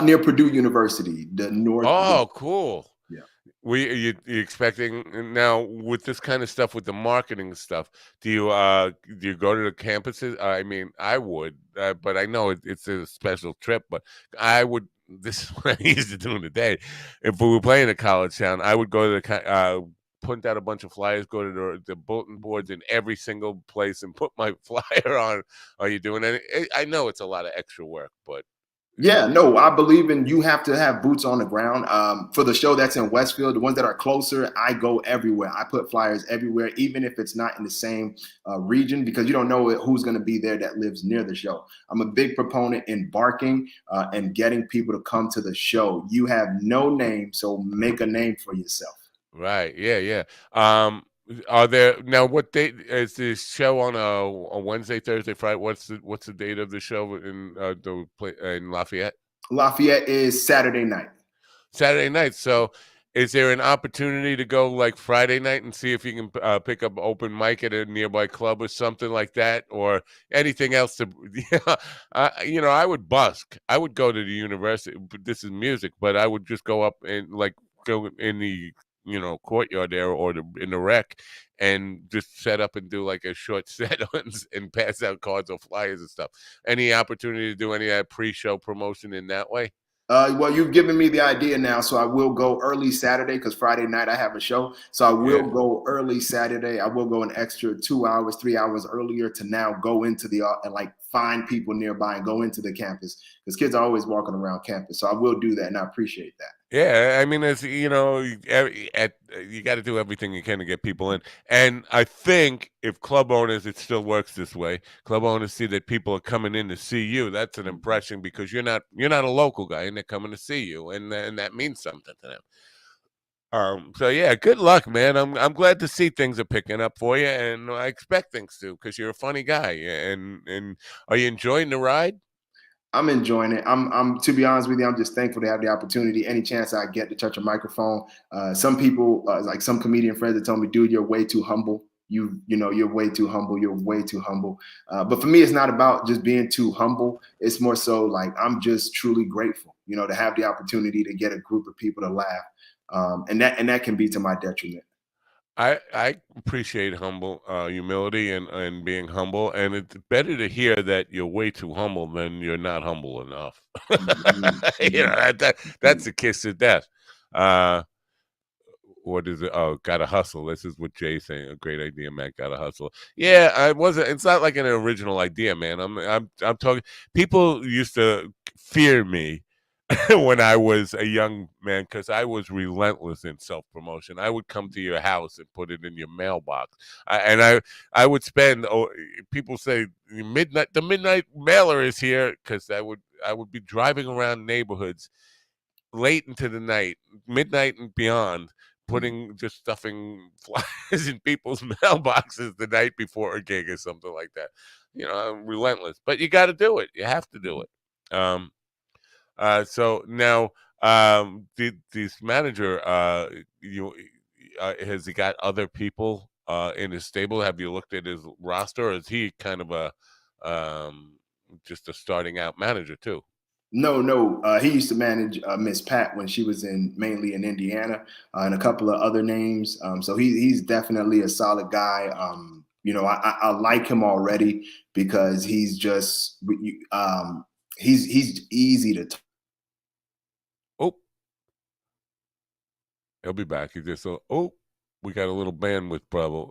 Near Purdue University, the north. Oh, cool. Yeah. You expecting now with this kind of stuff, with the marketing stuff? Do you go to the campuses? I mean, I would, but I know it's a special trip. But I would. This is what I used to do in the day. If we were playing a college town, I would go to print out a bunch of flyers, go to the bulletin boards in every single place, and put my flyer on. Are you doing any? I know it's a lot of extra work, but Yeah, no, I believe in you have to have boots on the ground. For the show that's in Westfield, the ones that are closer, I go everywhere. I put flyers everywhere, even if it's not in the same region, because you don't know who's going to be there that lives near the show. I'm a big proponent in barking and getting people to come to the show. You have no name, so make a name for yourself. Right. Yeah. Yeah. Are there now? What date is this show on? A Wednesday, Thursday, Friday? What's the date of the show in the play in Lafayette? Lafayette is Saturday night. Saturday night. So, is there an opportunity to go like Friday night and see if you can pick up open mic at a nearby club or something like that, or anything else? I would busk. I would go to the university. But this is music, but I would just go up and like go in the courtyard there or in the rec and just set up and do like a short set and pass out cards or flyers and stuff. Any opportunity to do any of that pre-show promotion in that way? Well, you've given me the idea now, so I will go early Saturday because Friday night I have a show. So I will Yeah. go early Saturday. I will go an extra 2 hours, 3 hours earlier to now go into the and like find people nearby and go into the campus because kids are always walking around campus. So I will do that, and I appreciate that. Yeah, I mean, it's you got to do everything you can to get people in, and I think if club owners, it still works this way. Club owners see that people are coming in to see you. That's an impression because you're not a local guy, and they're coming to see you, and that means something to them. So yeah, good luck, man. I'm glad to see things are picking up for you, and I expect things to because you're a funny guy. And are you enjoying the ride? I'm enjoying it. I'm to be honest with you, I'm just thankful to have the opportunity. Any chance I get to touch a microphone. Some people, like some comedian friends, that told me, "Dude, you're way too humble. You're way too humble. You're way too humble." But for me, it's not about just being too humble. It's more so like I'm just truly grateful, to have the opportunity to get a group of people to laugh, and that can be to my detriment. I appreciate humility and being humble, and it's better to hear that you're way too humble than you're not humble enough. Mhm, mhm, That's a kiss of death. Uh, what is it? Oh, gotta hustle. This is what Jay's saying. A great idea, Matt. Gotta hustle. Yeah, I wasn't. It's not like an original idea, man. I'm talking. People used to fear me when I was a young man because I was relentless in self promotion. I would come to your house and put it in your mailbox, and I would spend. Oh, people say midnight. The midnight mailer is here because I would be driving around neighborhoods late into the night, midnight and beyond, just stuffing flyers in people's mailboxes the night before a gig or something like that. I'm relentless, but you got to do it. You have to do it. So now, this manager, has he got other people in his stable? Have you looked at his roster, or is he kind of a just a starting out manager too? No. He used to manage Miss Pat when she was mainly in Indiana, and a couple of other names. So he's definitely a solid guy. I like him already because he's just he's easy to. Oh, he'll be back. He just we got a little bandwidth problem.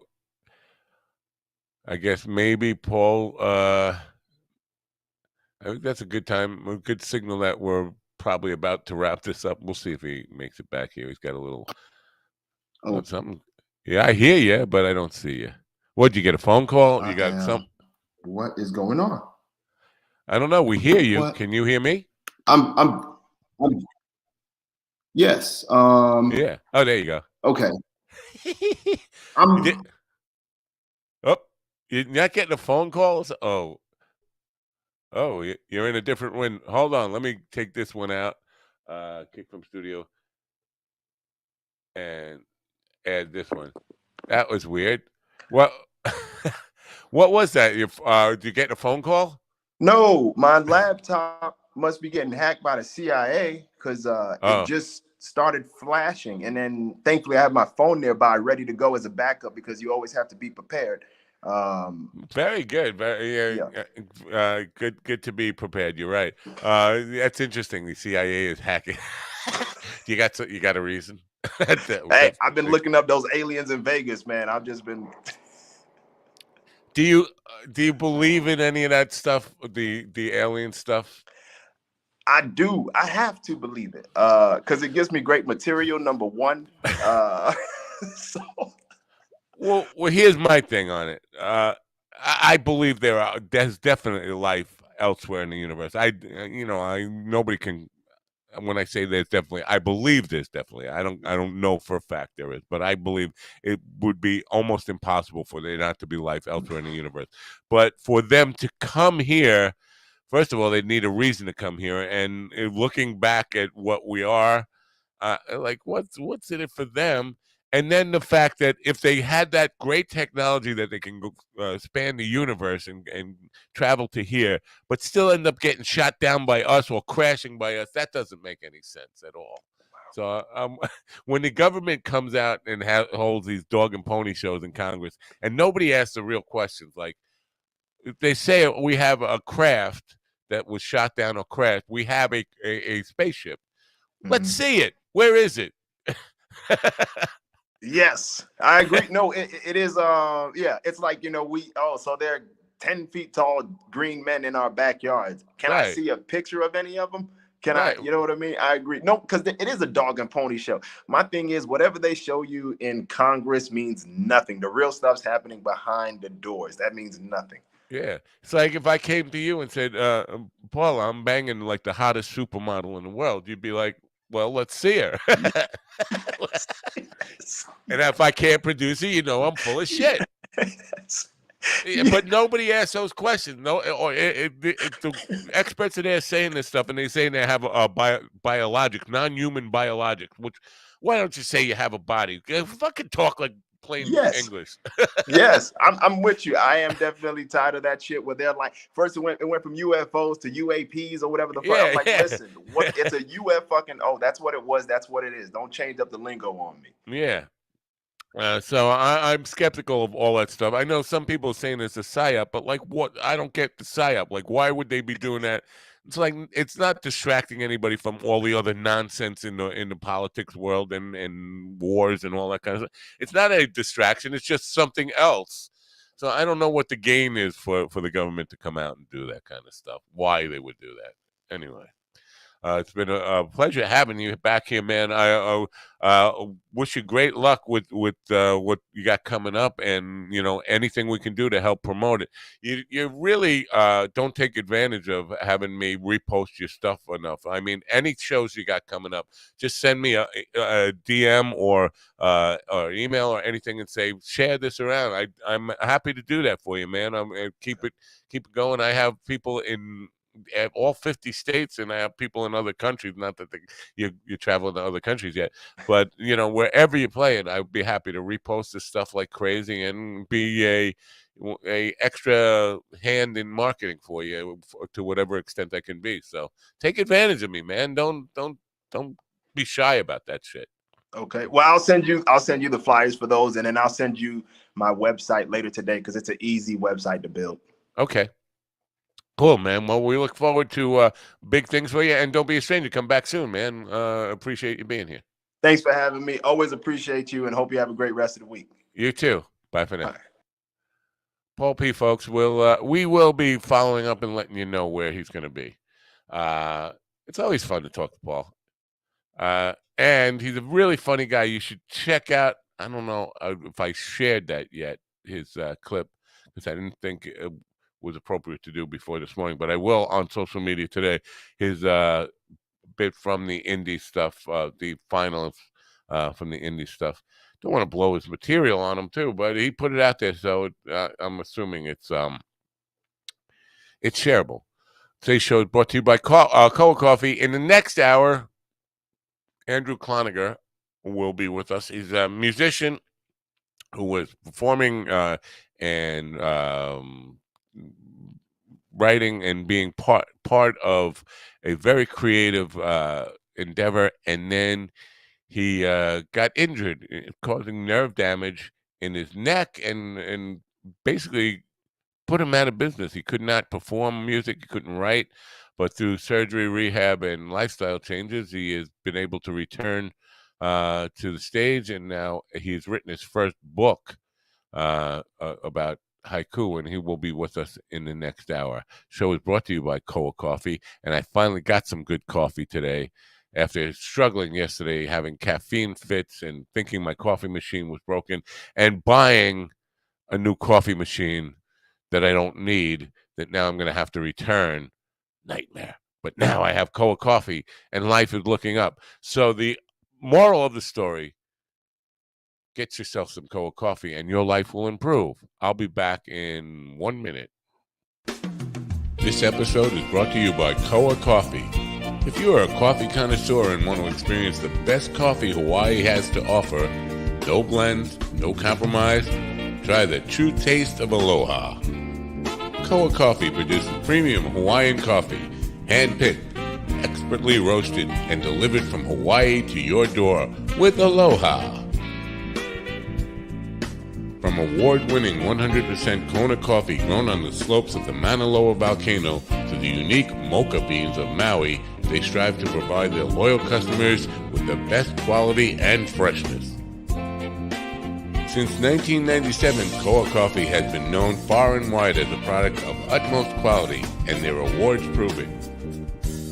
I guess maybe Paul. I think that's a good time, a good signal that we're probably about to wrap this up. We'll see if he makes it back here. He's got a little something. Yeah, I hear you, but I don't see you. What'd you get? A phone call? You got some? What is going on? I don't know. We hear you. What? Can you hear me? I'm yes. Yeah. Oh, there you go. Okay. You did, you're not getting a phone calls? Oh, you're in a different one. Hold on. Let me take this one out. Kick from studio and add this one. That was weird. What? What was that? Did you get a phone call? No, my laptop must be getting hacked by the CIA because it just started flashing. And then thankfully I have my phone nearby ready to go as a backup because you always have to be prepared. Very good. Very good to be prepared. You're right. That's interesting. The CIA is hacking. You got a reason? Hey, I've been looking up those aliens in Vegas, man. I've just been. Do you believe in any of that stuff? The alien stuff? I do. I have to believe it because it gives me great material. Number one. So. Well, here's my thing on it. I believe there's definitely life elsewhere in the universe. Nobody can. When I say there's definitely, I believe there's definitely. I don't know for a fact there is, but I believe it would be almost impossible for there not to be life elsewhere in the universe. But for them to come here, first of all, they need a reason to come here. And looking back at what we are, like what's in it for them? And then the fact that if they had that great technology that they can go, span the universe and travel to here, but still end up getting shot down by us or crashing by us, that doesn't make any sense at all. So when the government comes out and holds these dog and pony shows in Congress, and nobody asks the real questions, like if they say we have a craft that was shot down or crashed, we have a spaceship. Let's see it. Where is it? Yes, I agree. No, it is. It's like so they're 10 feet tall green men in our backyards. Can I see a picture of any of them? Can I? You know what I mean? I agree. No, because it is a dog and pony show. My thing is, whatever they show you in Congress means nothing. The real stuff's happening behind the doors. That means nothing. Yeah, it's like if I came to you and said, "Paula, I'm banging like the hottest supermodel in the world," you'd be like, "Well, let's see her." And if I can't produce it, I'm full of shit. Yeah, but nobody asks those questions. No, or the experts are there saying this stuff, and they saying they have a biologic, non-human biologic. Which, why don't you say you have a body? Fucking talk like plain English. Yes, I'm with you. I am definitely tired of that shit where they're like, first it went from UFOs to UAPs or whatever the fuck. I'm like, listen, it's a UF fucking, that's what it was. That's what it is. Don't change up the lingo on me. Yeah. So I'm skeptical of all that stuff. I know some people are saying it's a psyop, but like, what? I don't get the psyop. Like, why would they be doing that? It's like it's not distracting anybody from all the other nonsense in the politics world and wars and all that kind of stuff. It's not a distraction. It's just something else. So I don't know what the gain is for the government to come out and do that kind of stuff. Why they would do that anyway. It's been a pleasure having you back here, man. I wish you great luck with what you got coming up, and anything we can do to help promote it. You really don't take advantage of having me repost your stuff enough. I mean, any shows you got coming up, just send me a DM or email or anything and say share this around. I'm happy to do that for you, man. I'm keep it going. I have people in all 50 states, and I have people in other countries. Not that you travel to other countries yet, but wherever you play it, I'd be happy to repost this stuff like crazy and be a extra hand in marketing for you to whatever extent I can be. So take advantage of me, man. Don't be shy about that shit. Okay. Well, I'll send you the flyers for those, and then I'll send you my website later today because it's an easy website to build. Okay. Cool, man. Well, we look forward to big things for you, and don't be a stranger. Come back soon, man. Appreciate you being here. Thanks for having me. Always appreciate you, and hope you have a great rest of the week. You too. Bye for now. Bye. Paul P, folks, we will be following up and letting you know where he's going to be. It's always fun to talk to Paul. And he's a really funny guy. You should check out, I don't know if I shared that yet, his clip, because I didn't think it was appropriate to do before this morning, but I will on social media today. His bit from the indie stuff, the finals from the indie stuff. Don't want to blow his material on him too, but he put it out there, so I'm assuming it's shareable. Today's show is brought to you by Koa Coffee. In the next hour, Andrew Cloninger will be with us. He's a musician who was performing and writing and being part of a very creative endeavor, and then he got injured, causing nerve damage in his neck, and basically put him out of business. He could not perform music, he couldn't write, but through surgery, rehab, and lifestyle changes, he has been able to return to the stage, and now he's written his first book about haiku, and he will be with us in the next hour. Show is brought to you by Koa Coffee, and I finally got some good coffee today after struggling yesterday, having caffeine fits and thinking my coffee machine was broken, and buying a new coffee machine that I don't need, that now I'm going to have to return. Nightmare. But now I have Koa Coffee, and life is looking up. So the moral of the story, get yourself some Koa Coffee, and your life will improve. I'll be back in 1 minute. This episode is brought to you by Koa Coffee. If you are a coffee connoisseur and want to experience the best coffee Hawaii has to offer, no blends, no compromise, try the true taste of aloha. Koa Coffee produces premium Hawaiian coffee, hand-picked, expertly roasted, and delivered from Hawaii to your door with aloha. From award-winning 100% Kona coffee grown on the slopes of the Mauna Loa volcano to the unique mocha beans of Maui, they strive to provide their loyal customers with the best quality and freshness. Since 1997, Koa Coffee has been known far and wide as a product of utmost quality, and their awards prove it.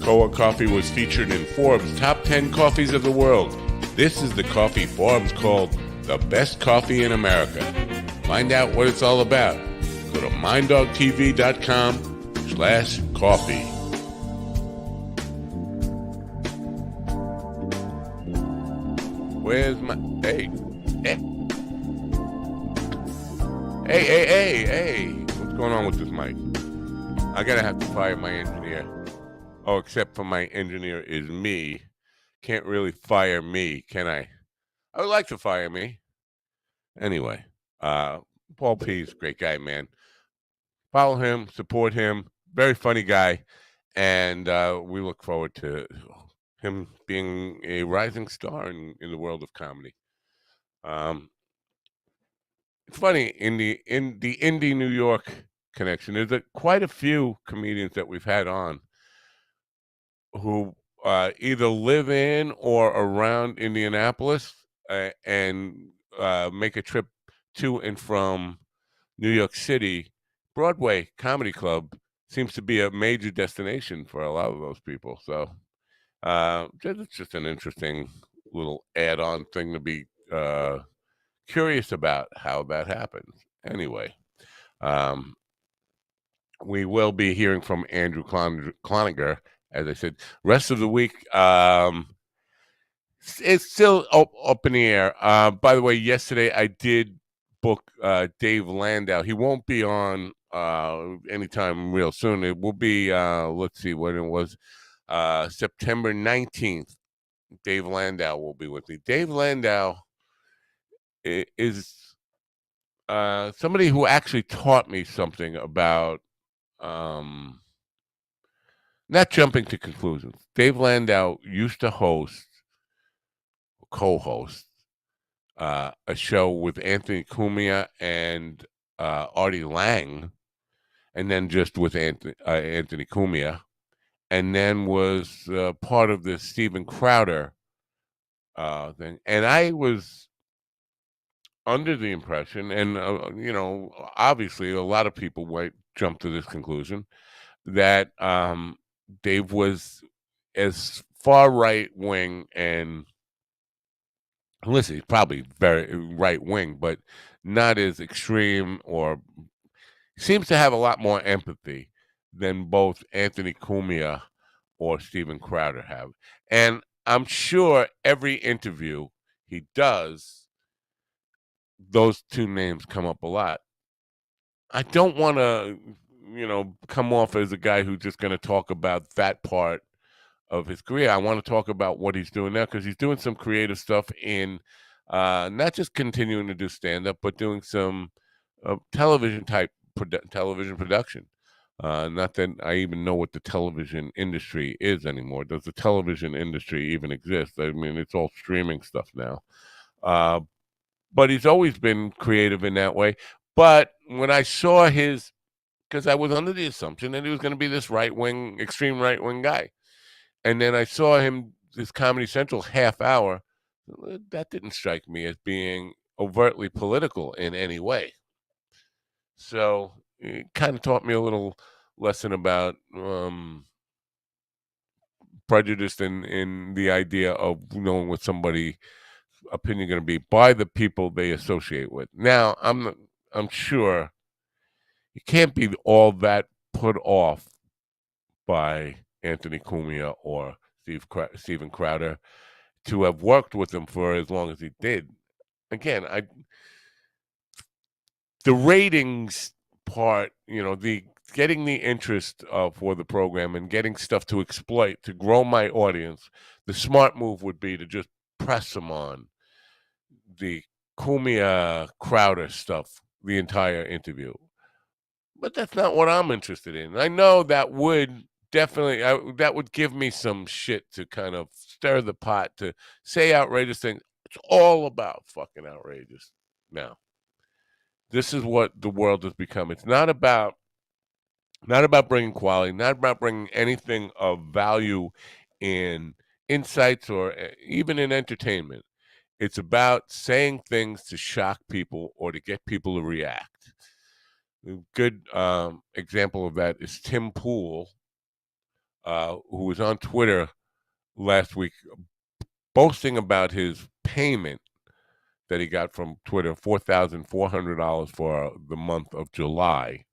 Koa Coffee was featured in Forbes' Top 10 Coffees of the World. This is the coffee Forbes called the best coffee in America. Find out what it's all about. Go to minddogtv.com/coffee. Where's my... Hey. What's going on with this mic? I'm going to have to fire my engineer. Oh, except for my engineer is me. Can't really fire me, can I? I would like to fire me. Anyway, Paul P's great guy, man. Follow him, support him. Very funny guy. And we look forward to him being a rising star in the world of comedy. It's funny, in the indie New York connection, there's quite a few comedians that we've had on who either live in or around Indianapolis and make a trip to and from New York City. Broadway Comedy Club seems to be a major destination for a lot of those people. So it's just an interesting little add-on thing to be curious about how that happens. Anyway, we will be hearing from Andrew Cloninger, as I said. Rest of the week, it's still up in the air. By the way, yesterday I did book Dave Landau. He won't be on anytime real soon. It will be, let's see when it was, September 19th. Dave Landau will be with me. Dave Landau is somebody who actually taught me something about not jumping to conclusions. Dave Landau used to co-host, a show with Anthony Cumia and Artie Lang, and then just with Anthony Cumia, and then was part of the Steven Crowder thing. And I was under the impression, and obviously a lot of people might jump to this conclusion, that Dave was as far right wing, and listen, he's probably very right wing, but not as extreme, or seems to have a lot more empathy than both Anthony Cumia or Steven Crowder have. And I'm sure every interview he does, those two names come up a lot. I don't want to, come off as a guy who's just going to talk about that part of his career. I want to talk about what he's doing now, because he's doing some creative stuff in not just continuing to do stand up, but doing some television television production. Not that I even know what the television industry is anymore. Does the television industry even exist? I mean, it's all streaming stuff now. But he's always been creative in that way. But when I saw because I was under the assumption that he was going to be this extreme right wing guy. And then I saw him, this Comedy Central half hour. That didn't strike me as being overtly political in any way. So it kind of taught me a little lesson about prejudice in the idea of knowing what somebody's opinion going to be by the people they associate with. Now, I'm sure you can't be all that put off by Anthony Cumia or Steven Crowder to have worked with him for as long as he did. Again, the ratings part, the getting the interest for the program and getting stuff to exploit to grow my audience, the smart move would be to just press them on the Cumia Crowder stuff the entire interview. But that's not what I'm interested in. I know that would definitely that would give me some shit to kind of stir the pot, to say outrageous things. It's all about fucking outrageous now. This is what the world has become. It's not about bringing quality, not about bringing anything of value in insights or even in entertainment. It's about saying things to shock people or to get people to react. A good example of that is Tim Pool, who was on Twitter last week boasting about his payment that he got from Twitter, $4,400 for the month of July,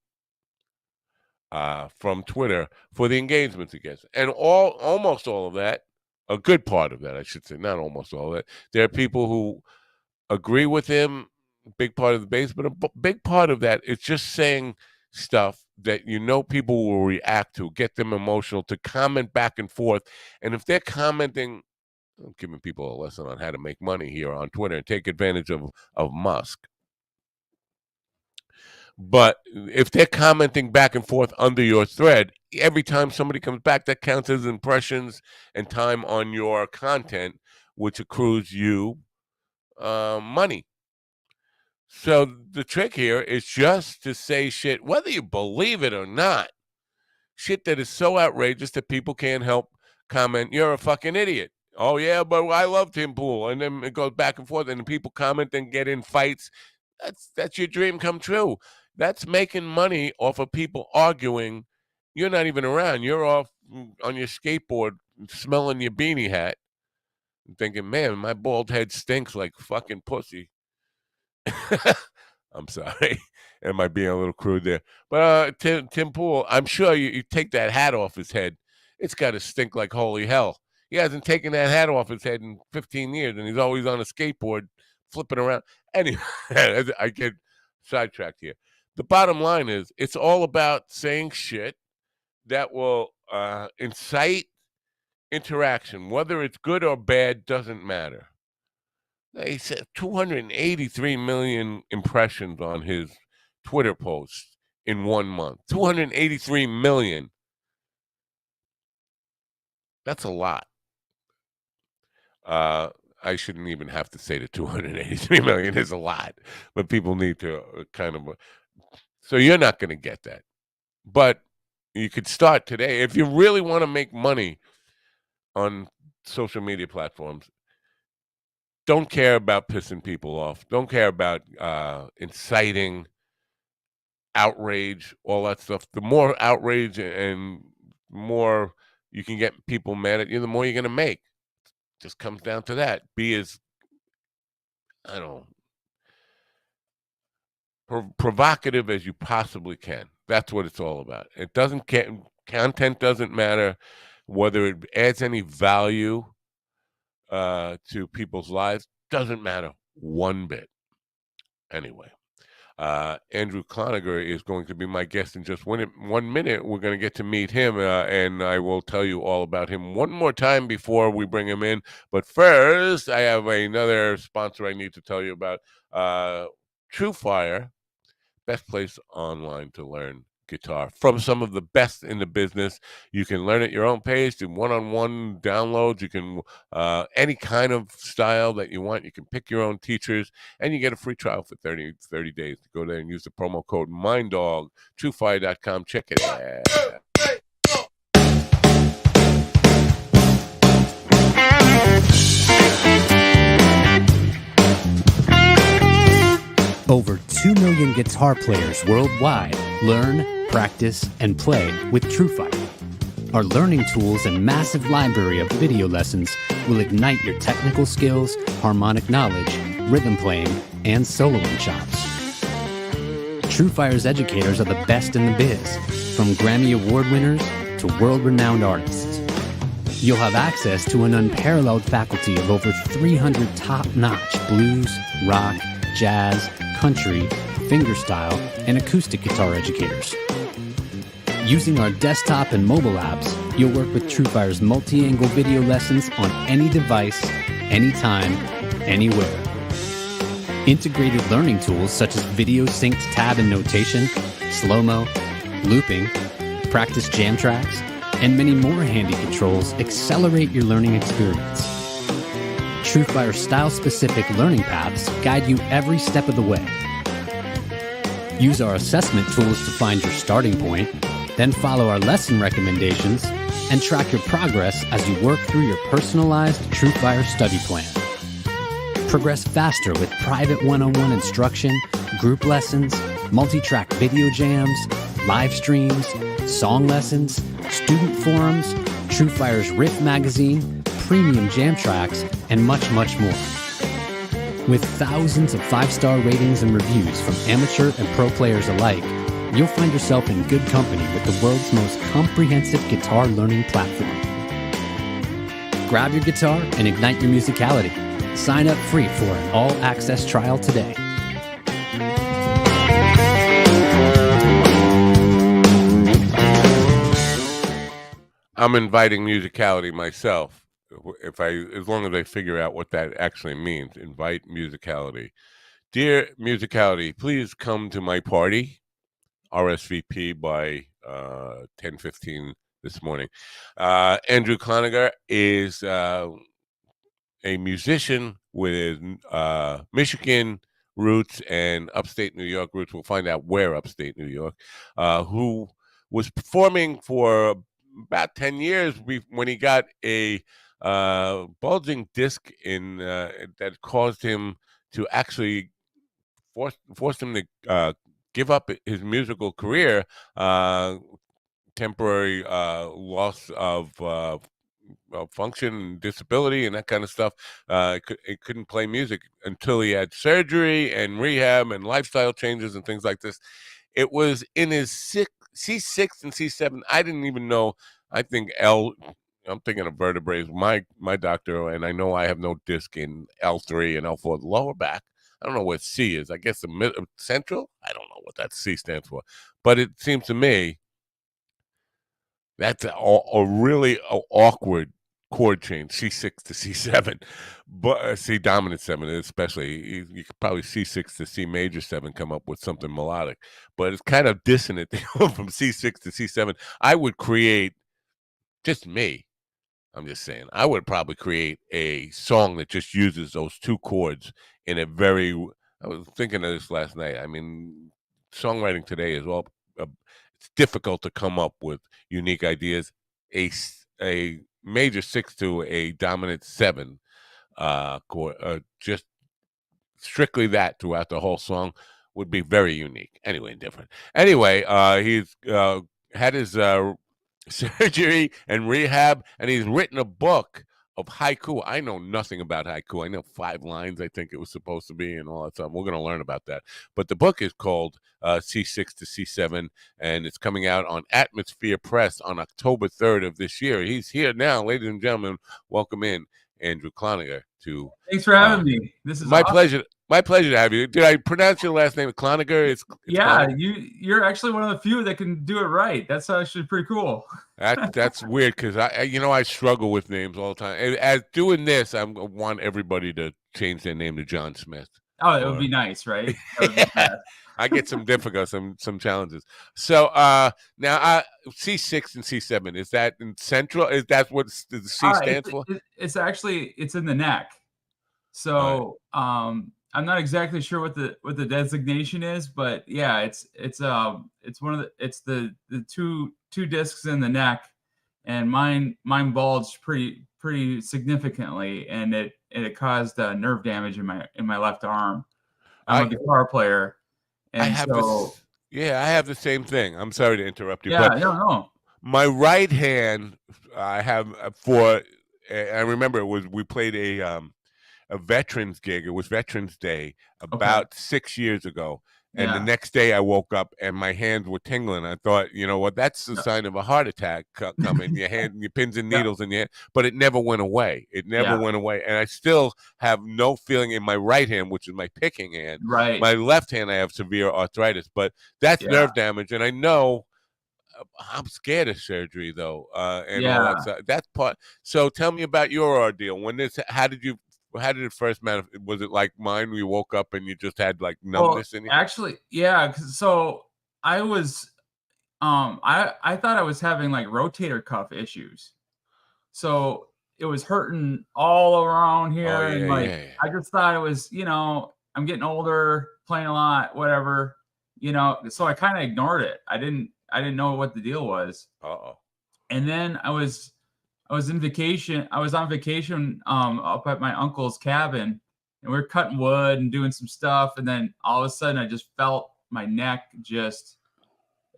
from Twitter for the engagements he gets. And almost all of that, a good part of that, I should say, not almost all of that. There are people who agree with him, big part of the base, but a big part of that is just saying stuff that people will react to, get them emotional, to comment back and forth. And if they're commenting, I'm giving people a lesson on how to make money here on Twitter and take advantage of Musk. But if they're commenting back and forth under your thread, every time somebody comes back, that counts as impressions and time on your content, which accrues you money. So the trick here is just to say shit, whether you believe it or not, shit that is so outrageous that people can't help comment, "You're a fucking idiot." "Oh yeah, but I love Tim Pool," and then it goes back and forth, and people comment and get in fights. That's your dream come true. That's making money off of people arguing. You're not even around. You're off on your skateboard, smelling your beanie hat, and thinking, "Man, my bald head stinks like fucking pussy." I'm sorry. Am I being a little crude there? But Tim Pool, I'm sure you take that hat off his head, it's got to stink like holy hell. He hasn't taken that hat off his head in 15 years, and he's always on a skateboard flipping around. Anyway, I get sidetracked here. the bottom line is it's all about saying shit that will incite interaction. Whether it's good or bad doesn't matter. They said 283 million impressions on his Twitter post in 1 month. 283 million. That's a lot. I shouldn't even have to say that 283 million is a lot, but people need to kind of. So you're not going to get that. But you could start today. If you really want to make money on social media platforms, don't care about pissing people off. Don't care about inciting outrage, all that stuff. The more outrage and more you can get people mad at you, the more you're going to make. Just comes down to that. Be as, I don't know, provocative as you possibly can. That's what it's all about. It doesn't content doesn't matter, whether it adds any value to people's lives, doesn't matter one bit. Anyway, Andrew Cloninger is going to be my guest in just 1 minute. We're going to get to meet him, and I will tell you all about him one more time before we bring him in. But first, I have another sponsor I need to tell you about. TrueFire, best place online to learn guitar from some of the best in the business. You can learn at your own pace, do one-on-one downloads. You can any kind of style that you want. You can pick your own teachers, and you get a free trial for 30 days. Go there and use the promo code MINDDOG. TrueFire.com. Check it out. Over 2 million guitar players worldwide learn, practice, and play with TrueFire. Our learning tools and massive library of video lessons will ignite your technical skills, harmonic knowledge, rhythm playing, and soloing chops. TrueFire's educators are the best in the biz, from Grammy Award winners to world-renowned artists. You'll have access to an unparalleled faculty of over 300 top-notch blues, rock, jazz, country, fingerstyle, and acoustic guitar educators. Using our desktop and mobile apps, you'll work with TrueFire's multi-angle video lessons on any device, anytime, anywhere. Integrated learning tools such as video synced tab and notation, slow-mo, looping, practice jam tracks, and many more handy controls accelerate your learning experience. TrueFire style-specific learning paths guide you every step of the way. Use our assessment tools to find your starting point, then follow our lesson recommendations and track your progress as you work through your personalized TrueFire study plan. Progress faster with private one-on-one instruction, group lessons, multi-track video jams, live streams, song lessons, student forums, TrueFire's Riff magazine, premium jam tracks, and much, much more. With thousands of 5-star ratings and reviews from amateur and pro players alike, you'll find yourself in good company with the world's most comprehensive guitar learning platform. Grab your guitar and ignite your musicality. Sign up free for an all-access trial today. I'm inviting musicality myself. As long as I figure out what that actually means, invite musicality. Dear musicality, please come to my party. RSVP by 10:15 this morning. Andrew Cloninger is a musician with Michigan roots and upstate New York roots. We'll find out where upstate New York, who was performing for about 10 years when he got a bulging disc in that caused him to actually forced him to give up his musical career. Temporary loss of function, disability, and that kind of stuff. He couldn't play music until he had surgery and rehab and lifestyle changes and things like this. It was in his C6 and C7. I didn't even know. I think I'm thinking of vertebrae. My doctor, and I know I have no disc in L3 and L4, the lower back. I don't know what C is. I guess the central. I don't know what that C stands for, but it seems to me that's a really awkward chord change, C6 to C7, but C dominant 7 especially. You could probably C6 to C major 7 come up with something melodic, but it's kind of dissonant to go from C6 to C7. I would create, just me, I'm just saying, I would probably create a song that just uses those two chords in a very, I was thinking of this last night. I mean, songwriting today is all, it's difficult to come up with unique ideas. A major 6 to a dominant 7 chord, just strictly that throughout the whole song would be very unique. Anyway, different. Anyway, he's had his surgery and rehab, and he's written a book of haiku. I know nothing about haiku. I know 5 lines, I think it was supposed to be, and all that stuff. We're going to learn about that. But the book is called C6 to C7, and it's coming out on Atmosphere Press on October 3rd of this year. He's here now, ladies and gentlemen. Welcome in Andrew Cloninger to. Thanks for having me. This is my awesome. pleasure. My pleasure to have you. Did I pronounce your last name Cloninger? It's yeah, Cloninger? you're actually one of the few that can do it right. That's actually pretty cool. That's weird because I struggle with names all the time. As doing this, I want everybody to change their name to John Smith. Oh, it would be nice, right? That would be nice. I get some difficult, some challenges. So now C6 and C7, is that in central? Is that what the C stands for? It's actually in the neck. So I'm not exactly sure what the designation is, but yeah, it's one of the two discs in the neck, and mine bulged pretty significantly, and it caused nerve damage in my left arm. I'm a guitar player, and I have the same thing. I'm sorry to interrupt you, yeah, but no. My right hand, I have I remember we played a veterans gig. It was Veterans Day about 6 years ago. And the next day I woke up and my hands were tingling. I thought, you know what, that's the sign of a heart attack coming. Your pins and needles in your hand, but it never went away. It never went away. And I still have no feeling in my right hand, which is my picking hand. Right. My left hand, I have severe arthritis, but that's nerve damage. And I know I'm scared of surgery though. And all that stuff. That's part. So tell me about your ordeal. How did it first manifest? Was it like mine? You woke up and you just had like numbness in you? Actually, yeah. So I was, I thought I was having like rotator cuff issues. So it was hurting all around here, I just thought it was, I'm getting older, playing a lot, whatever, So I kind of ignored it. I didn't know what the deal was. And then I was on vacation up at my uncle's cabin, and we were cutting wood and doing some stuff. And then all of a sudden I just felt my neck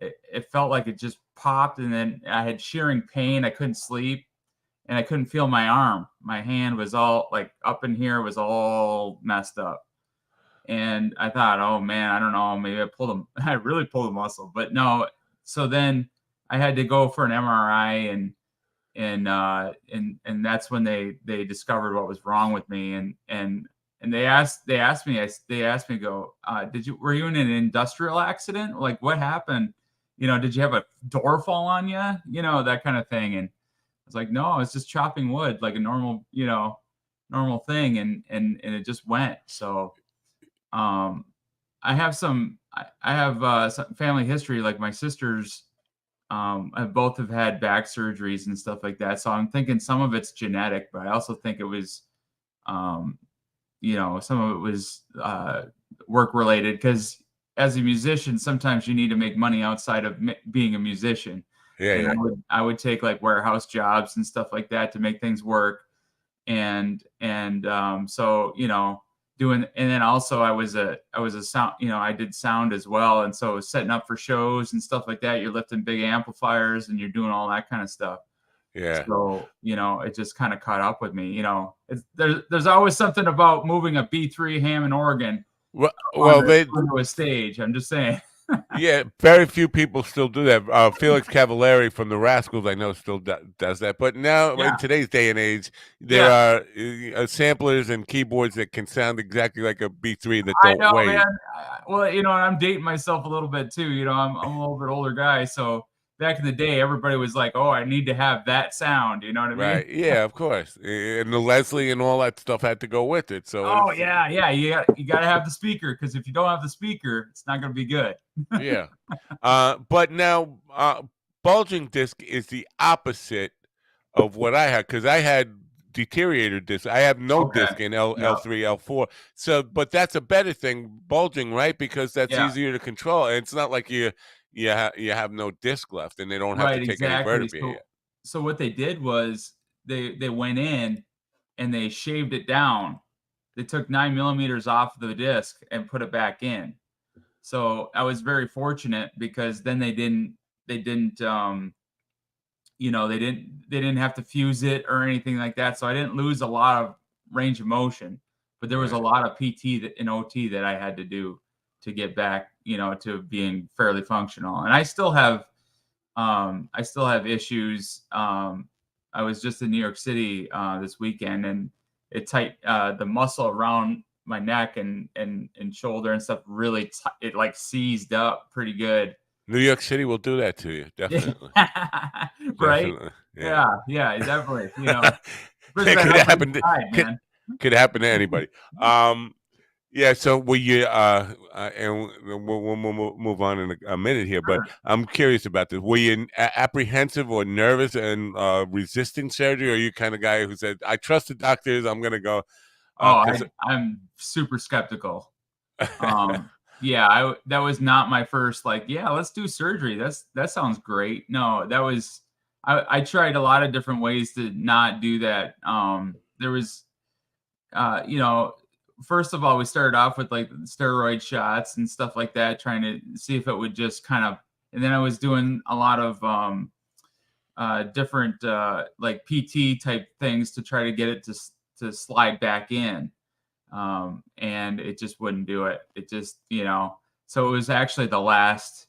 it felt like it just popped. And then I had shearing pain. I couldn't sleep and I couldn't feel my arm. My hand was all like up in here, was all messed up. And I thought, oh man, I don't know, maybe I really pulled a muscle, but no. So then I had to go for an MRI, and that's when they discovered what was wrong with me, and they asked me, were you in an industrial accident? Like, what happened? Did you have a door fall on you? That kind of thing. And I was like, no, I was just chopping wood like a normal thing, and it just went. So I have some family history, like my sisters both have had back surgeries and stuff like that. So I'm thinking some of it's genetic, but I also think it was, some of it was work related, because as a musician, sometimes you need to make money outside of being a musician. Yeah. I would take like warehouse jobs and stuff like that to make things work. And so, and then also I was a sound, I did sound as well. And so setting up for shows and stuff like that, you're lifting big amplifiers and you're doing all that kind of stuff. Yeah. So, it just kind of caught up with me, there's always something about moving a B3 Hammond organ onto a stage. I'm just saying. Yeah, very few people still do that. Felix Cavallari from the Rascals, I know, still does that. But now, Yeah. in today's day and age, there Yeah. are samplers and keyboards that can sound exactly like a B3 that I don't know, weigh. man. Well, you know, and I'm dating myself a little bit too. You know, I'm a little bit older guy, so back in the day, everybody was like, "Oh, I need to have that sound." You know what I mean? Right. Yeah, of course. And the Leslie and all that stuff had to go with it. So Oh it's yeah, yeah. You got to have the speaker, because if you don't have the speaker, it's not going to be good. yeah. But now bulging disc is the opposite of what I had, because I had deteriorated disc. I have no Okay. disc in L Yeah. L3 L4. So, but that's a better thing, bulging, right? Because that's Yeah. easier to control. And it's not like you have no disc left, and they don't have to Right. take any Exactly. vertebrae. So what they did was they went in and they shaved it down. They took 9 millimeters off the disc and put it back in. So I was very fortunate, because then they didn't you know, they didn't have to fuse it or anything like that. So I didn't lose a lot of range of motion, but there was a Right. lot of PT and OT that I had to do to get back, you know, to being fairly functional. And I still have issues. I was just in New York City this weekend, and the muscle around my neck and shoulder and stuff really it like seized up pretty good. New York City will do that to you, definitely. Right? Definitely. Yeah. Yeah, yeah, definitely. You know, especially It that could Upper happen East Side, man. could happen to anybody. Yeah, so will you and we'll move on in a minute here, but Sure. I'm curious about this. Were you apprehensive or nervous and resisting surgery, or are you kind of guy who said, I trust the doctors, I'm gonna go? Oh, 'Cause I'm super skeptical. Yeah, that was not my first like, yeah, let's do surgery. That sounds great. No, that was I tried a lot of different ways to not do that. There was you know, first of all, we started off with like steroid shots and stuff like that, trying to see if it would just kind of, and then I was doing a lot of different like PT type things to try to get it to slide back in. And it just wouldn't do it. It just, you know, so it was actually the last,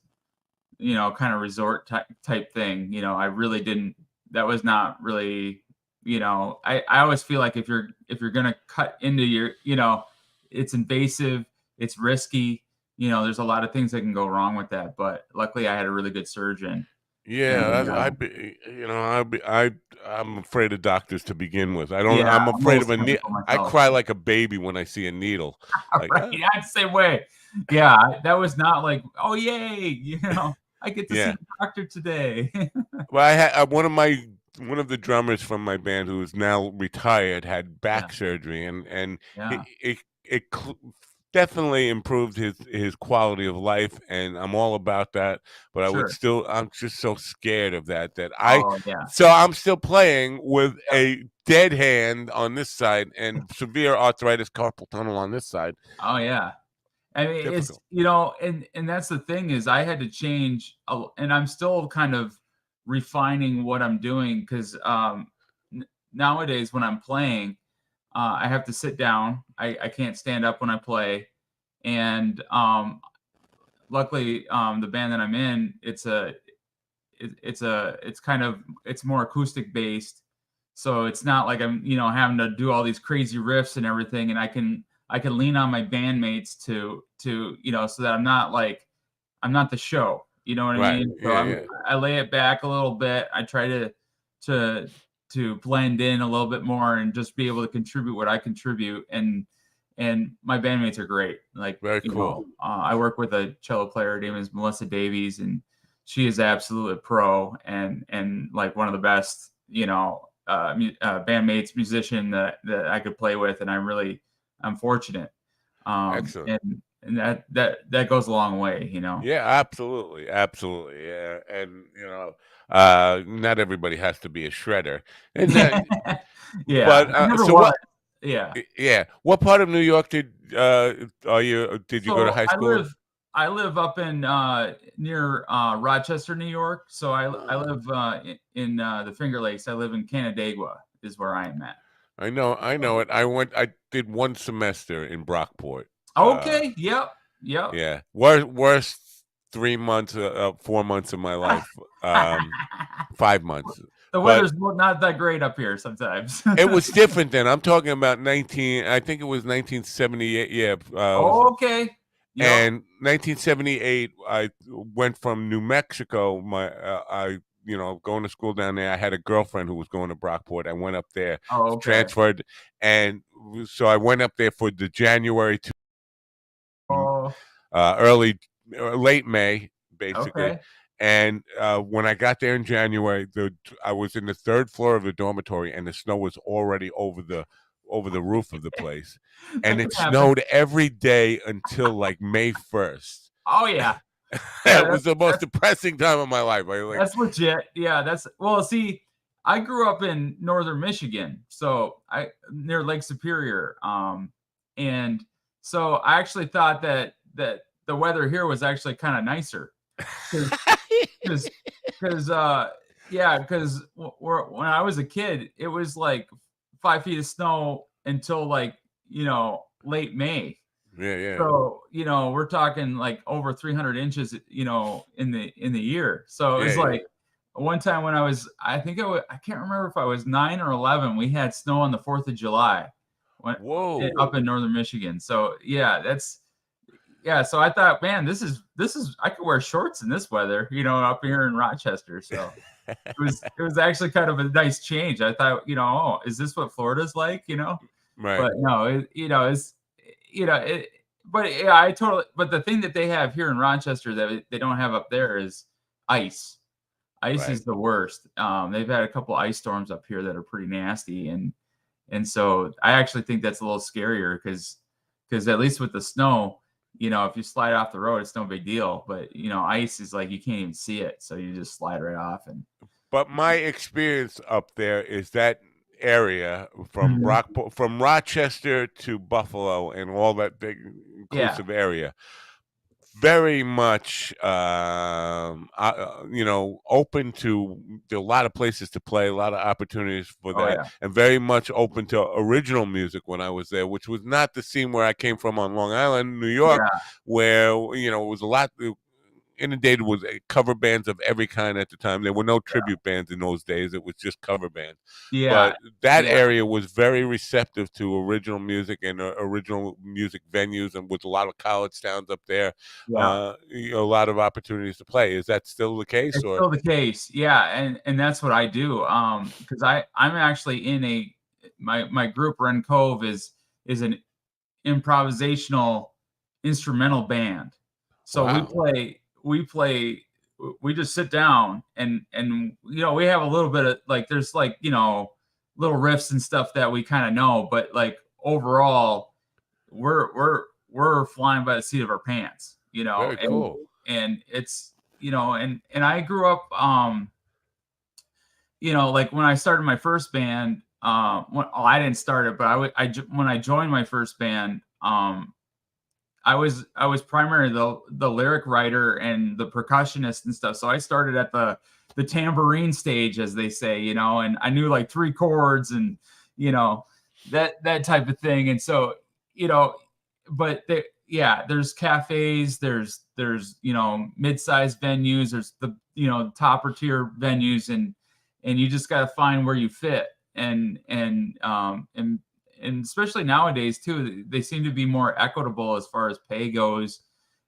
you know, kind of resort type thing. You know, I really didn't, that was not really, you know, I always feel like if you're going to cut into your, you know, it's invasive, it's risky, you know, there's a lot of things that can go wrong with that. But luckily I had a really good surgeon. yeah, And I'd be, you know, I'm afraid of doctors to begin with. yeah, I'm I'm a afraid little of a needle. skeptical I myself. cry like a baby when I see a needle. Like, Right. I'm the same way. Yeah. That was not like, oh, yay. You know, I get to see yeah. the doctor today. Well, I had one of the drummers from my band, who is now retired, had Yeah. back surgery, and Yeah. it definitely improved his quality of life, and I'm all about that. But Sure. I'm just so scared of that Oh, yeah. so I'm still playing with Yep. a dead hand on this side and severe arthritis, carpal tunnel on this side. Oh, yeah. I mean, it's, Difficult. you know, and that's the thing is I had to change, and I'm still kind of refining what I'm doing, because nowadays when I'm playing, I have to sit down. I can't stand up when I play, and luckily, the band that I'm in, it's more acoustic based, so it's not like I'm, you know, having to do all these crazy riffs and everything, and I can lean on my bandmates to you know, so that I'm not the show, you know what I Right. mean? So Yeah. Yeah. I lay it back a little bit. I try to to blend in a little bit more and just be able to contribute what I contribute, and my bandmates are great. Like, Very you cool. know, I work with a cello player. Her name is Melissa Davies, and she is absolutely pro, and like one of the best, you know, bandmates, musician that I could play with, and I'm fortunate. Excellent. And that goes a long way, you know. Yeah, absolutely, absolutely. Yeah, and not everybody has to be a shredder. And Yeah, but I never so was. what? Yeah. Yeah, what part of New York did you go to So high school in? I live up in near Rochester, New York. So I Uh, live in the Finger Lakes. I live in Canandaigua is where I am at. I know it. I did one semester in Brockport. Uh, Okay. Yep. Yep. yeah, worst 3 months, 4 months of my life, 5 months. The But weather's not that great up here sometimes. it was different then. I'm talking about I think it was 1978. Yeah. Oh, okay. Yep. And 1978, I went from New Mexico. Going to school down there. I had a girlfriend who was going to Brockport. I went up there, Oh, okay. transferred, and so I went up there for the January to Oh, late May, basically. okay. And when I got there in January, I was in the 3rd floor of the dormitory, and the snow was already over the roof of the place, That and can it happen. snowed every day until like May 1st. Oh, yeah. That was the most depressing time of my life. That's legit. Yeah, well, see, I grew up in northern Michigan, so near Lake Superior. And so I actually thought that the weather here was actually kind of nicer. Because when I was a kid, it was like 5 feet of snow until like late May. Yeah. So we're talking like over 300 inches, in the year. So it was like one time when I can't remember if I was 9 or 11. We had snow on the 4th of July, Whoa. up in northern Michigan. So yeah, so I thought, man, this is I could wear shorts in this weather, up here in Rochester. So it was actually kind of a nice change. I thought, oh, is this what Florida's like? Right. But no, but yeah, but the thing that they have here in Rochester that they don't have up there is ice. Ice Right. is the worst. They've had a couple ice storms up here that are pretty nasty, and so I actually think that's a little scarier because at least with the snow, if you slide off the road, it's no big deal. But ice is like you can't even see it, so you just slide right off. But my experience up there is that area from Mhm. from Rochester to Buffalo and all that big inclusive area, very much open to a lot of places to play, a lot of opportunities for Oh that, yeah. and very much open to original music when I was there, which was not the scene where I came from on Long Island, New York, Yeah. where it was a lot inundated with cover bands of every kind at the time. There were no tribute bands in those days. It was just cover bands. Yeah. But that Yeah. area was very receptive to original music and original music venues, and with a lot of college towns up there, Yeah. a lot of opportunities to play. Is that still the case? It's Or still the case. Yeah, and that's what I do. Because I'm actually in my group Ren Cove is an improvisational instrumental band. So wow, we just sit down and we have a little bit of like there's like little riffs and stuff that we kind of know, but like overall we're flying by the seat of our pants, very cool. and it's and I grew up like when I started my first band, I didn't start it, but when I joined my first band, I was primarily the lyric writer and the percussionist and stuff. So I started at the tambourine stage, as they say, and I knew like 3 chords and that type of thing. And so but there's cafes, there's mid-sized venues, there's the topper tier venues, and you just got to find where you fit. And especially nowadays too, they seem to be more equitable as far as pay goes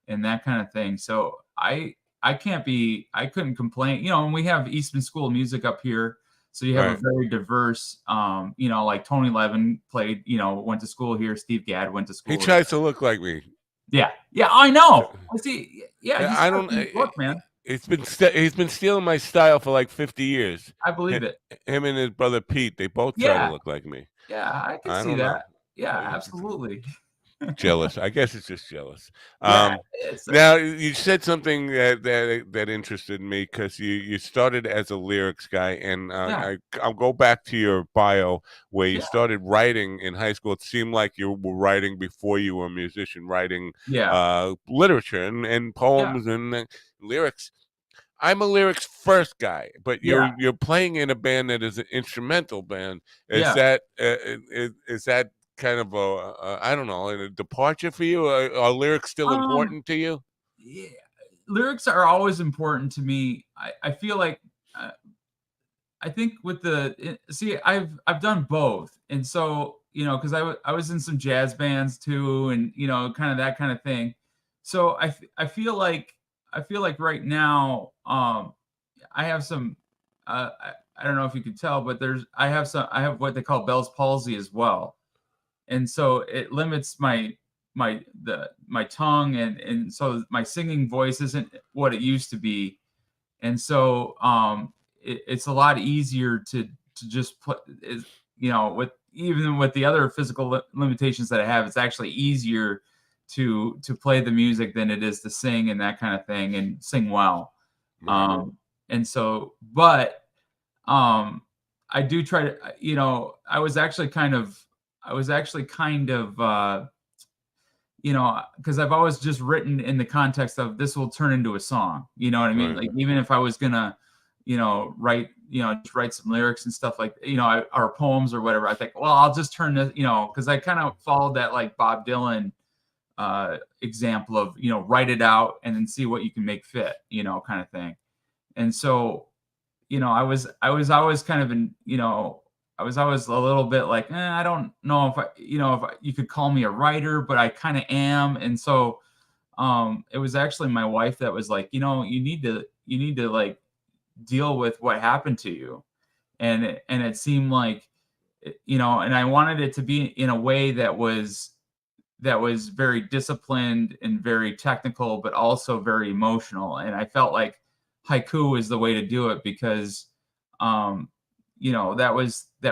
and that kind of thing. So I couldn't complain, and we have Eastman School of Music up here. So you have a Right. very diverse, like Tony Levin played, went to school here. Steve Gadd went to He school here. tries to look like me. Yeah, I know. I see. Yeah, he's I got don't. some look, man. He's been stealing my style for like 50 years. I believe it. Him and his brother Pete, they both try to Yeah, look like me. yeah, I can I see don't know. that. Yeah, absolutely. Jealous. I guess it's just jealous. Yeah, it's Now you said something that interested me, because you started as a lyrics guy, and yeah, I'll go back to your bio where you yeah, started writing in high school. It seemed like you were writing before you were a musician, writing yeah, literature and yeah, poems and lyrics. I'm a lyrics first guy, but yeah, you're playing in a band that is an instrumental band. yeah. Is that kind of I don't know, a departure for you? Are lyrics still Um, important to you? yeah. lyrics are always important to me. I feel like I think with I've done both, and so because I was in some jazz bands too, and kind of that kind of thing. So I feel like right now I have some I don't know if you could tell, but I have what they call Bell's palsy as well, and so it limits my tongue, and so my singing voice isn't what it used to be, and so it's a lot easier to just put with even with the other physical limitations that I have, it's actually easier to play the music than it is to sing and that kind of thing and sing well. And so but I do try to I was actually kind of because I've always just written in the context of this will turn into a song. You know what I mean? Right. Like even if I was gonna, write, just write some lyrics and stuff like, or poems or whatever, I think, well, I'll just turn this, because I kind of followed that like Bob Dylan example of, write it out and then see what you can make fit, kind of thing. And so, I was always kind of I was always a little bit like, I don't know if you could call me a writer, but I kind of am. And so, it was actually my wife that was like, you need to like deal with what happened to you. And it seemed like, and I wanted it to be in a way that was very disciplined and very technical, but also very emotional. And I felt like haiku is the way to do it because, that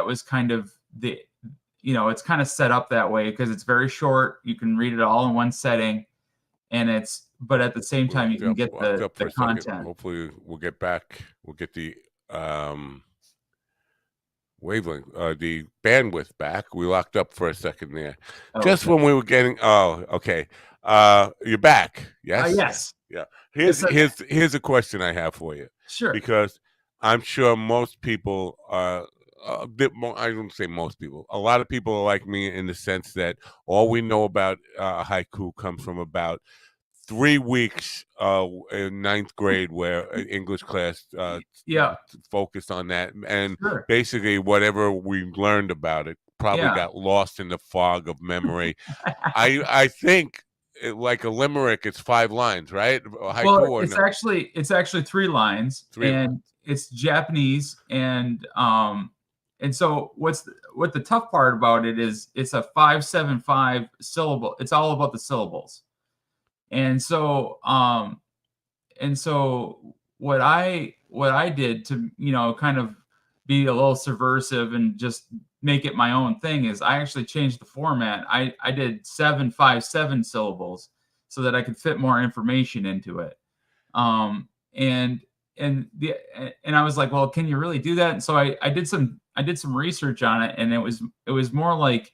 was kind of the, it's kind of set up that way because it's very short. You can read it all in one setting, and but at the same time, you can get the content. Hopefully we'll get back. We'll get the wavelength, the bandwidth back. We locked up for a second there. Just when we were getting, okay. You're back. Yes. Yes. Yeah. Here's a question I have for you. Sure. Because I'm sure most people are, I don't say most people, a lot of people are like me in the sense that all we know about haiku comes from about 3 weeks in ninth grade where English class focused on that. And basically whatever we learned about it probably got lost in the fog of memory. I think like a limerick, it's 5 lines, right? Haiku, well, it's actually 3 lines, and it's Japanese, and so what the tough part about it is it's a 5-7-5 syllable. It's all about the syllables, and so what I did to kind of be a little subversive and just make it my own thing is I actually changed the format. I did 7-5-7 syllables so that I could fit more information into it. And I was like, well, can you really do that? And so I did some research on it, and it was more like,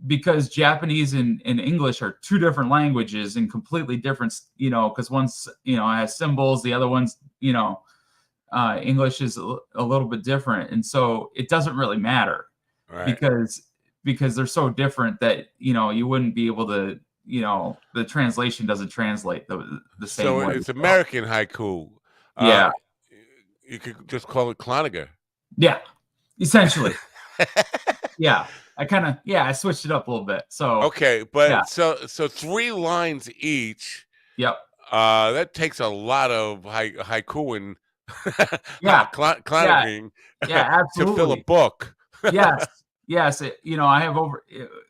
because Japanese and English are 2 different languages and completely different, because one's, has symbols, the other one's, English is a little bit different. And so it doesn't really matter, because they're so different that, you wouldn't be able to, the translation doesn't translate the same way. So it's American haiku. Yeah. You could just call it Cloninger. Yeah, essentially. Yeah. I switched it up a little bit. So okay, but so 3 lines each. Yep. That takes a lot of haiku and Cloninging to fill a book. Yes. I have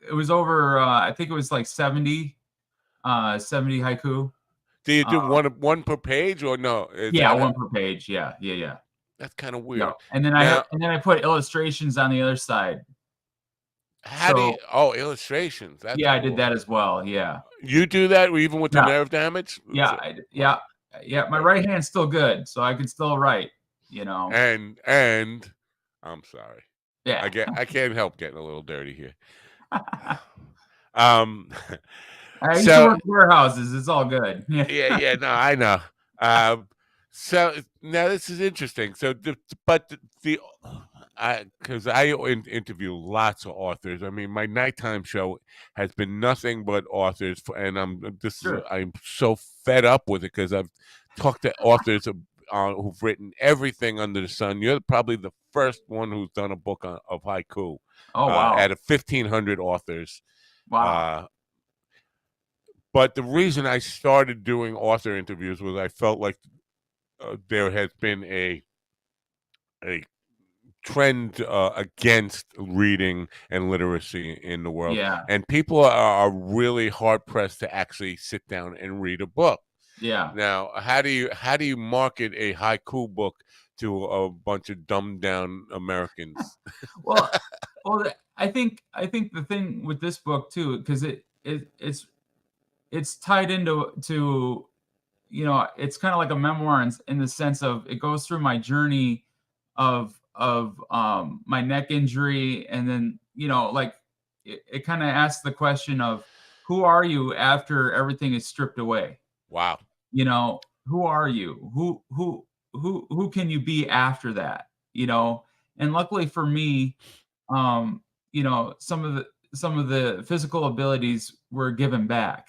it was over. I think it was like 70 haiku. Do you do one per page or no? One per page. Yeah. That's kind of weird. Yeah. And then I put illustrations on the other side. Illustrations. That's cool. I did that as well. Yeah. You do that even with the nerve damage? Yeah. My right hand's still good, so I can still write, And I'm sorry. Yeah. I can't help getting a little dirty here. I used to work warehouses. It's all good. Yeah. No, I know. So now this is interesting. So, because I interview lots of authors. I mean, my nighttime show has been nothing but authors, and I'm so fed up with it because I've talked to authors who've written everything under the sun. You're probably the first one who's done a book of haiku. Oh wow. Out of 1,500 authors. Wow. But the reason I started doing author interviews was I felt like there has been a trend against reading and literacy in the world, Yeah. and people are really hard pressed to actually sit down and read a book. Yeah. Now, how do you market a haiku book to a bunch of dumbed down Americans? Well, I think the thing with this book too, because it's tied into it's kind of like a memoir in the sense of it goes through my journey of my neck injury, and then like it kind of asks the question of who are you after everything is stripped away. Wow. Who are you? Who can you be after that? And luckily for me, some of the physical abilities were given back,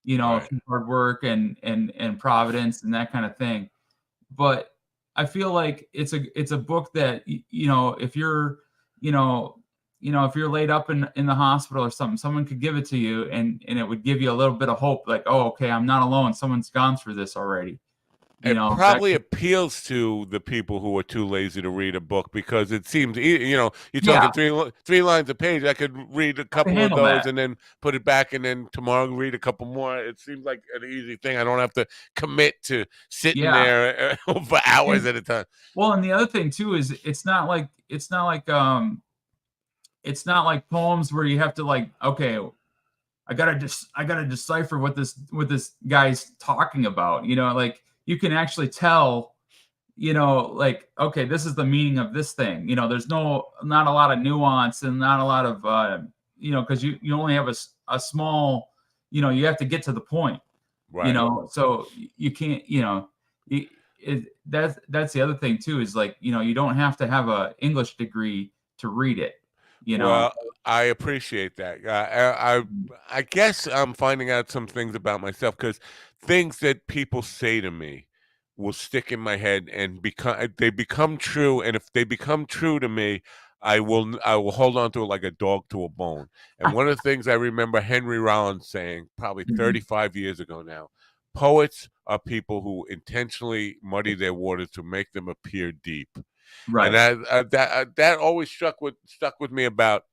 Right. through hard work and providence and that kind of thing. But I feel like it's a book that if you're if you're laid up in the hospital or something, someone could give it to you and it would give you a little bit of hope, like, oh, okay, I'm not alone. Someone's gone through this already. It probably appeals to the people who are too lazy to read a book because it seems, you're talking three lines a page. I could read a couple of those and then put it back, and then tomorrow read a couple more. It seems like an easy thing. I don't have to commit to sitting there for hours at a time. Well, and the other thing too is it's not like poems where you have to like, okay, I gotta decipher what this guy's talking about. Like you can actually tell, like, okay, this is the meaning of this thing. There's not a lot of nuance and not a lot of because you only have a small, you have to get to the point. Right. So you can't, that's the other thing too, is like, you don't have to have a English degree to read it. Well, I appreciate that. I guess I'm finding out some things about myself because things that people say to me will stick in my head and become true. And if they become true to me, I will hold on to it like a dog to a bone. And one of the things I remember Henry Rollins saying probably 35 years ago now: poets are people who intentionally muddy their waters to make them appear deep. Right. And that always stuck with me about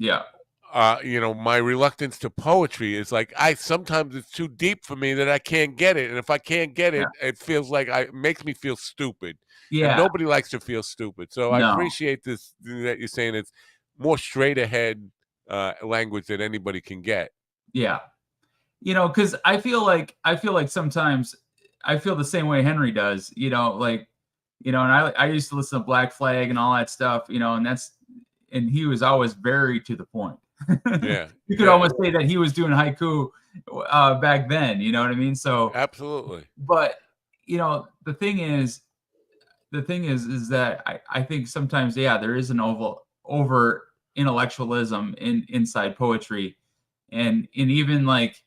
my reluctance to poetry is like sometimes it's too deep for me that I can't get it, and if I can't get it, it feels like it makes me feel stupid. And nobody likes to feel stupid. So I appreciate this that you're saying it's more straight ahead language that anybody can get. Yeah. Because I feel like sometimes I feel the same way Henry does, like, and I used to listen to Black Flag and all that stuff, and he was always very to the point. Yeah. You could almost say that he was doing haiku back then, you know what I mean? So absolutely. But the thing is that I think sometimes, there is an over intellectualism inside poetry, and even like,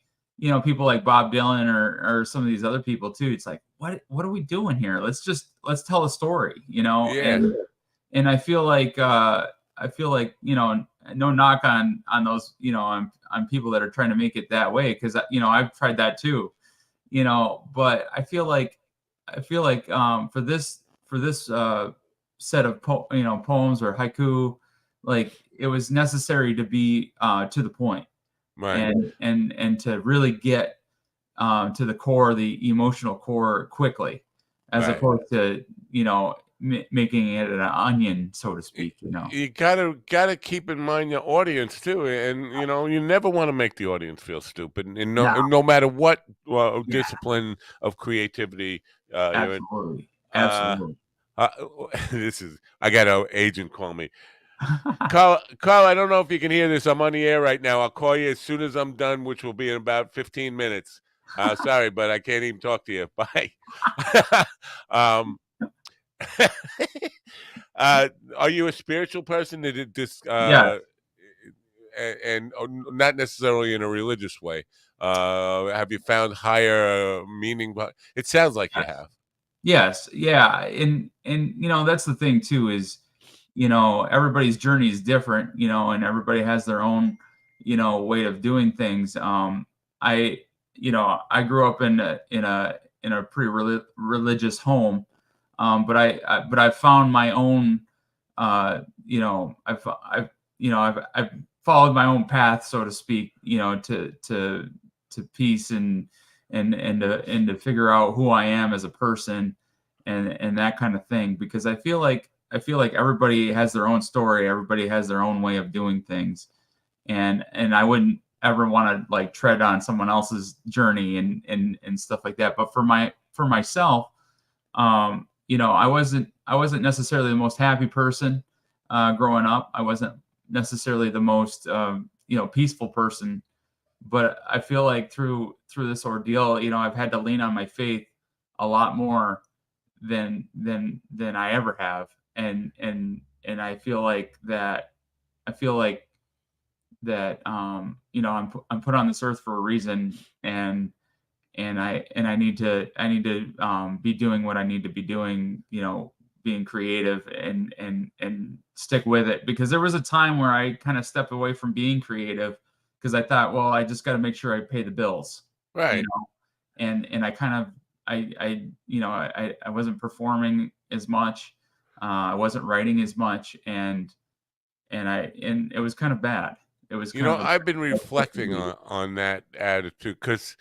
people like Bob Dylan or some of these other people too. It's like, what are we doing here? Let's tell a story, and I feel like no knock on those, on people that are trying to make it that way, because I've tried that too, but I feel like for this set of poems or haiku, like it was necessary to be to the point, right, and to really get to the core, the emotional core, quickly, as opposed to making it an onion, so to speak. You gotta keep in mind your audience too, and you never want to make the audience feel stupid, and no matter what discipline of creativity absolutely. I got an agent call me. Carl, I don't know if you can hear this. I'm on the air right now. I'll call you as soon as I'm done, which will be in about 15 minutes. Sorry, but I can't even talk to you. Bye. Are you a spiritual person? Did it just Yes. and not necessarily in a religious way? Have you found higher meaning? It sounds like you Yes. have. Yes. Yeah. And that's the thing too is, everybody's journey is different, and everybody has their own, way of doing things. I, I grew up in a pretty religious home. But I found my own, I've followed my own path, so to speak, to peace and to figure out who I am as a person and that kind of thing, because I feel like everybody has their own story, everybody has their own way of doing things, and I wouldn't ever want to like tread on someone else's journey and stuff like that. But for myself, I wasn't necessarily the most happy person growing up. I wasn't necessarily the most peaceful person, but I feel like through this ordeal, I've had to lean on my faith a lot more than I ever have, and I feel like that. I feel like that I'm put on this earth for a reason, and I need to be doing what I need to be doing, being creative and stick with it, because there was a time where I kind of stepped away from being creative because I thought, well, I just got to make sure I pay the bills, you Right. know, and I kind of I wasn't performing as much, I wasn't writing as much, and it was kind of bad. It was kind of a I've been bad reflecting way. on that attitude because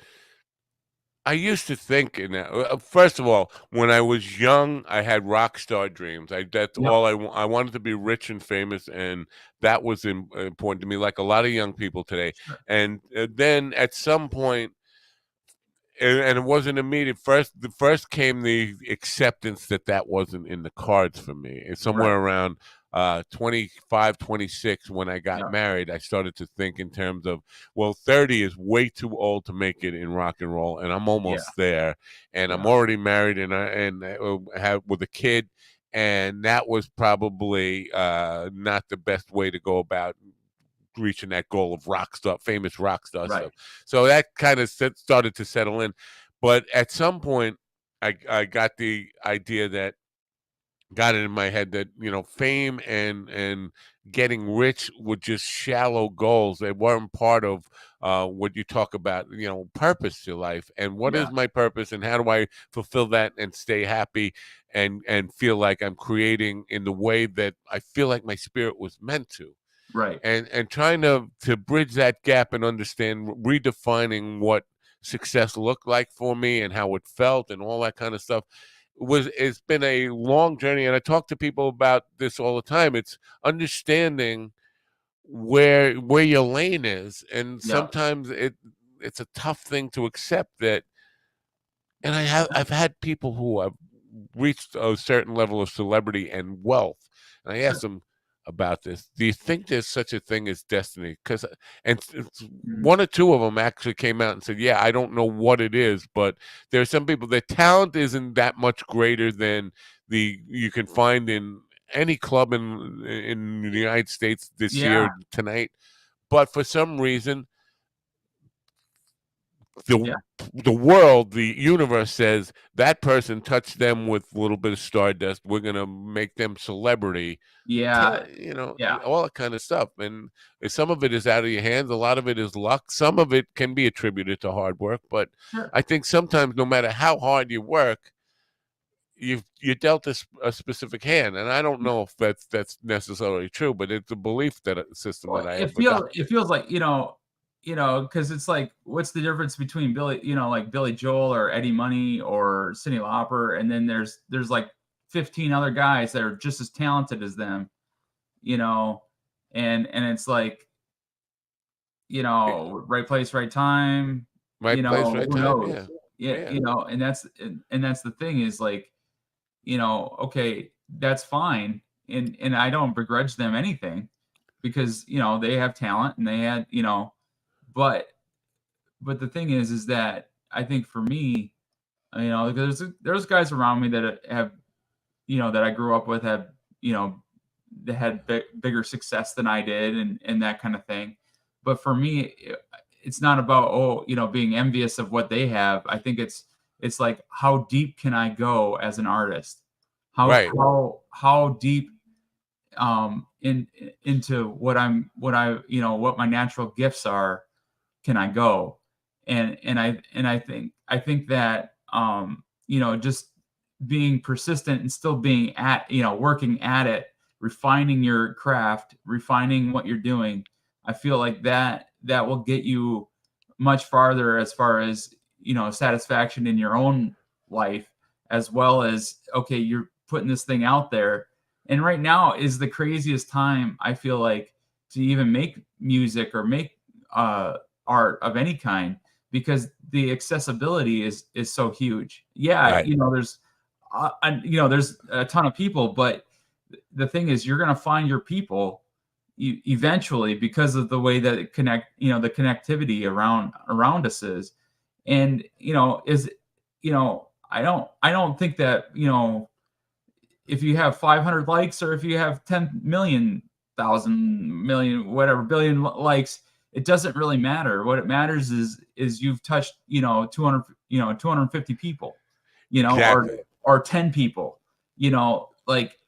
I used to think in that. First of all, when I was young, I had rock star dreams. That's Yep. all I wanted to be rich and famous, and that was important to me, like a lot of young people today. Sure. And then at some point, and it wasn't immediate. First came the acceptance that that wasn't in the cards for me. And Right. somewhere around 25, 26, when I got Yeah. married, I started to think in terms of, well, 30 is way too old to make it in rock and roll, and I'm Yeah. almost there. And I'm Yeah. already married, and have with a kid, and that was probably not the best way to go about reaching that goal of rock star, famous rock star Right. stuff. So that kind of started to settle in. But at some point, I got the idea that got it in my head that fame and getting rich were just shallow goals. They weren't part of what you talk about, purpose to life. And what Yeah. is my purpose, and how do I fulfill that and stay happy and feel like I'm creating in the way that I feel like my spirit was meant to, Right. and trying to bridge that gap and understand, redefining what success looked like for me and how it felt and all that kind of stuff. It's been a long journey, and I talk to people about this all the time. It's understanding where your lane is, and Yeah. sometimes it's a tough thing to accept that. And I've had people who have reached a certain level of celebrity and wealth, and I asked Sure. them about this. Do you think there's such a thing as destiny? Because Mhm. one or two of them actually came out and said, "Yeah, I don't know what it is, but there are some people. Their talent isn't that much greater than the you can find in any club in the United States this Yeah. year tonight, but for some reason." Yeah. The world, the universe says that person touched them with a little bit of stardust. We're gonna make them celebrity. Yeah. Yeah. All that kind of stuff. And some of it is out of your hands. A lot of it is luck. Some of it can be attributed to hard work. But Sure. I think sometimes, no matter how hard you work, you're dealt a specific hand. And I don't Yeah. know if that's necessarily true, but it's a belief that a system Well, that I it have feels adopted. it feels like, because it's like, what's the difference between like Billy Joel or Eddie Money or Cyndi Lauper, and then there's like 15 other guys that are just as talented as them, you know, and it's like, Yeah. right place, right time, Right place, right who time. knows? Yeah. Yeah, Yeah. and that's the thing is like, okay, that's fine. And I don't begrudge them anything because, they have talent and they had, but the thing is that I think for me, there's guys around me that have, that I grew up with have, they had bigger success than I did, and that kind of thing. But for me, it's not about being envious of what they have. I think it's like, how deep can I go as an artist? Right. How deep into what my natural gifts are can I go? And I think that just being persistent and still being working at it, refining your craft, refining what you're doing, I feel like that will get you much farther as far as satisfaction in your own life, as well as, okay, you're putting this thing out there. And right now is the craziest time, I feel like, to even make music or make art of any kind, because the accessibility is so huge. Yeah, Right. there's a ton of people, but the thing is, you're going to find your people eventually, because of the way that the connectivity around us is. And I don't think that if you have 500 likes or if you have 10 million, thousand, million, whatever, billion likes, it doesn't really matter. What it matters is you've touched 250 people, Exactly. or 10 people, like.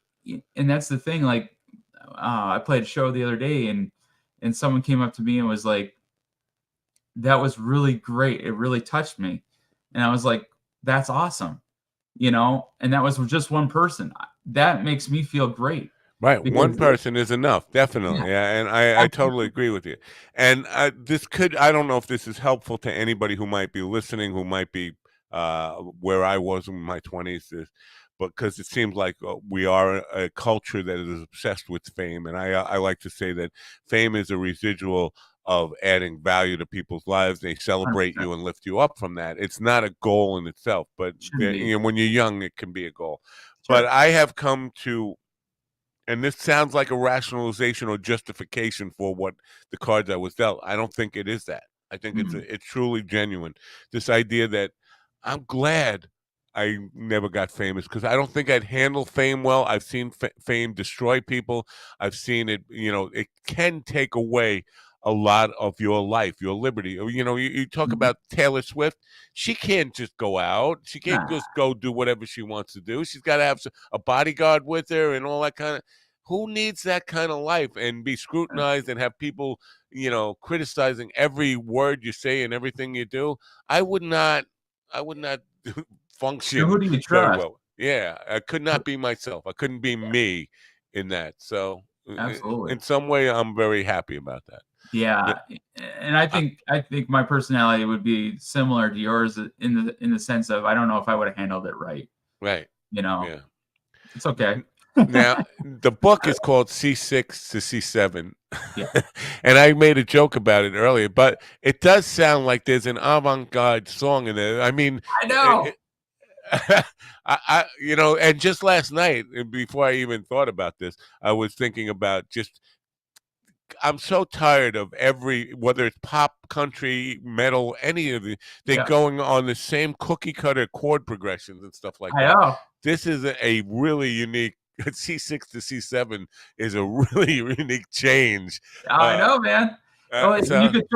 And that's the thing. Like, I played a show the other day, and someone came up to me and was like, that was really great, it really touched me. And I was like, that's awesome. And that was just one person. That makes me feel great. Right. One Because person is enough. Definitely. Yeah. And I totally agree with you. And I don't know if this is helpful to anybody who might be listening, who might be where I was in my 20s, but because it seems like we are a culture that is obsessed with fame. And I like to say that fame is a residual of adding value to people's lives. They celebrate 100%. you and lift you up from that. It's not a goal in itself, but Shouldn't be. when you're young, it can be a goal. Sure. But I have come to, and this sounds like a rationalization or justification for what the cards I was dealt. I don't think it is that. I think it's truly genuine. This idea that I'm glad I never got famous, because I don't think I'd handle fame well. I've seen fame destroy people. I've seen it. It can take away a lot of your life, your liberty. You talk about Taylor Swift. She can't just go out. She can't Nah. just go do whatever she wants to do. She's got to have a bodyguard with her and all that kind of. Who needs that kind of life and be scrutinized and have people, criticizing every word you say and everything you do? I would not function Who do you very trust? well. Yeah, I could not be myself. I couldn't be me in that. So, Absolutely. in some way, I'm very happy about that. Yeah, and I think my personality would be similar to yours in the sense of, I don't know if I would have handled it right. Right. Yeah. It's okay. Now, the book is called C6 to C7. Yeah. And I made a joke about it earlier, but it does sound like there's an avant-garde song in there. I mean, I know. And just last night, before I even thought about this, I was thinking about I'm so tired of whether it's pop, country, metal, any of they're going on the same cookie cutter chord progressions and stuff like that. I know. This is a really unique. C6 to C7 is a really unique change. I know, man. You could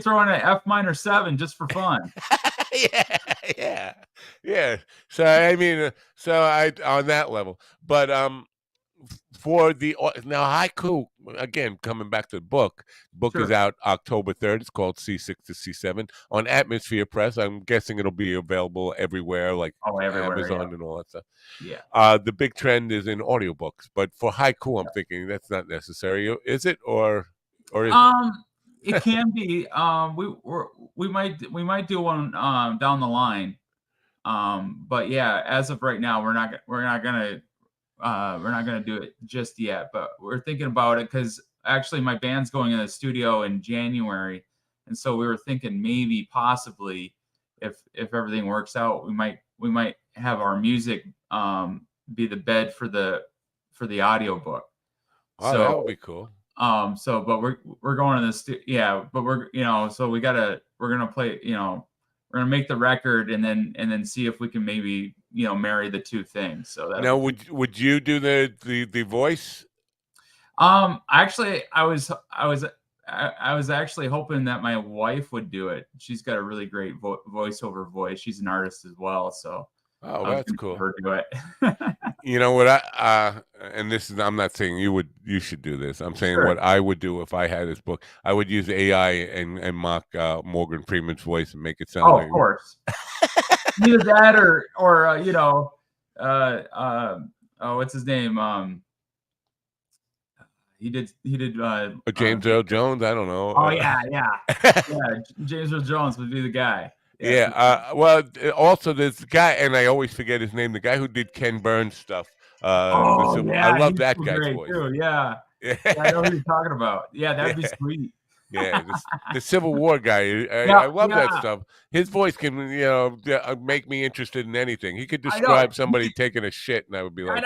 throw in a F minor 7 just for fun. Yeah. So I mean, on that level, but now haiku, again, coming back to the book Sure. is out October 3rd. It's called C6 to C7 on Atmosphere Press. I'm guessing it'll be available everywhere, like Amazon and all that stuff. Yeah. The big trend is in audiobooks, but for haiku, I'm thinking that's not necessary. Is it, or is it can be. We might do one down the line. But yeah, as of right now, we're not gonna do it just yet. But we're thinking about it, because actually my band's going in the studio in January, and so we were thinking maybe possibly, if everything works out, we might have our music be the bed for the audiobook. Oh, that would be cool. But we're going to this, but we're gonna play, we're gonna make the record, and then see if we can maybe marry the two things. So that Now, would you do the voice? Actually, I was actually hoping that my wife would do it. She's got a really great voiceover voice. She's an artist as well, so Oh, I was that's going to cool. have her do it. You know what and this is, I'm not saying you should do this. I'm saying Sure. what I would do if I had this book. I would use AI and mock Morgan Freeman's voice and make it sound Oh, like of course. Either that or what's his name? He did James Earl Jones. I don't know. Oh yeah. James Earl Jones would be the guy. Yeah. Well, also there's the guy, and I always forget his name. The guy who did Ken Burns stuff. Oh I yeah, love he's that so guy's great voice. too. Yeah. I know who you're talking about. Yeah, that'd be sweet. Yeah, the Civil War guy. I love that stuff. His voice can, make me interested in anything. He could describe somebody taking a shit, and I would be like,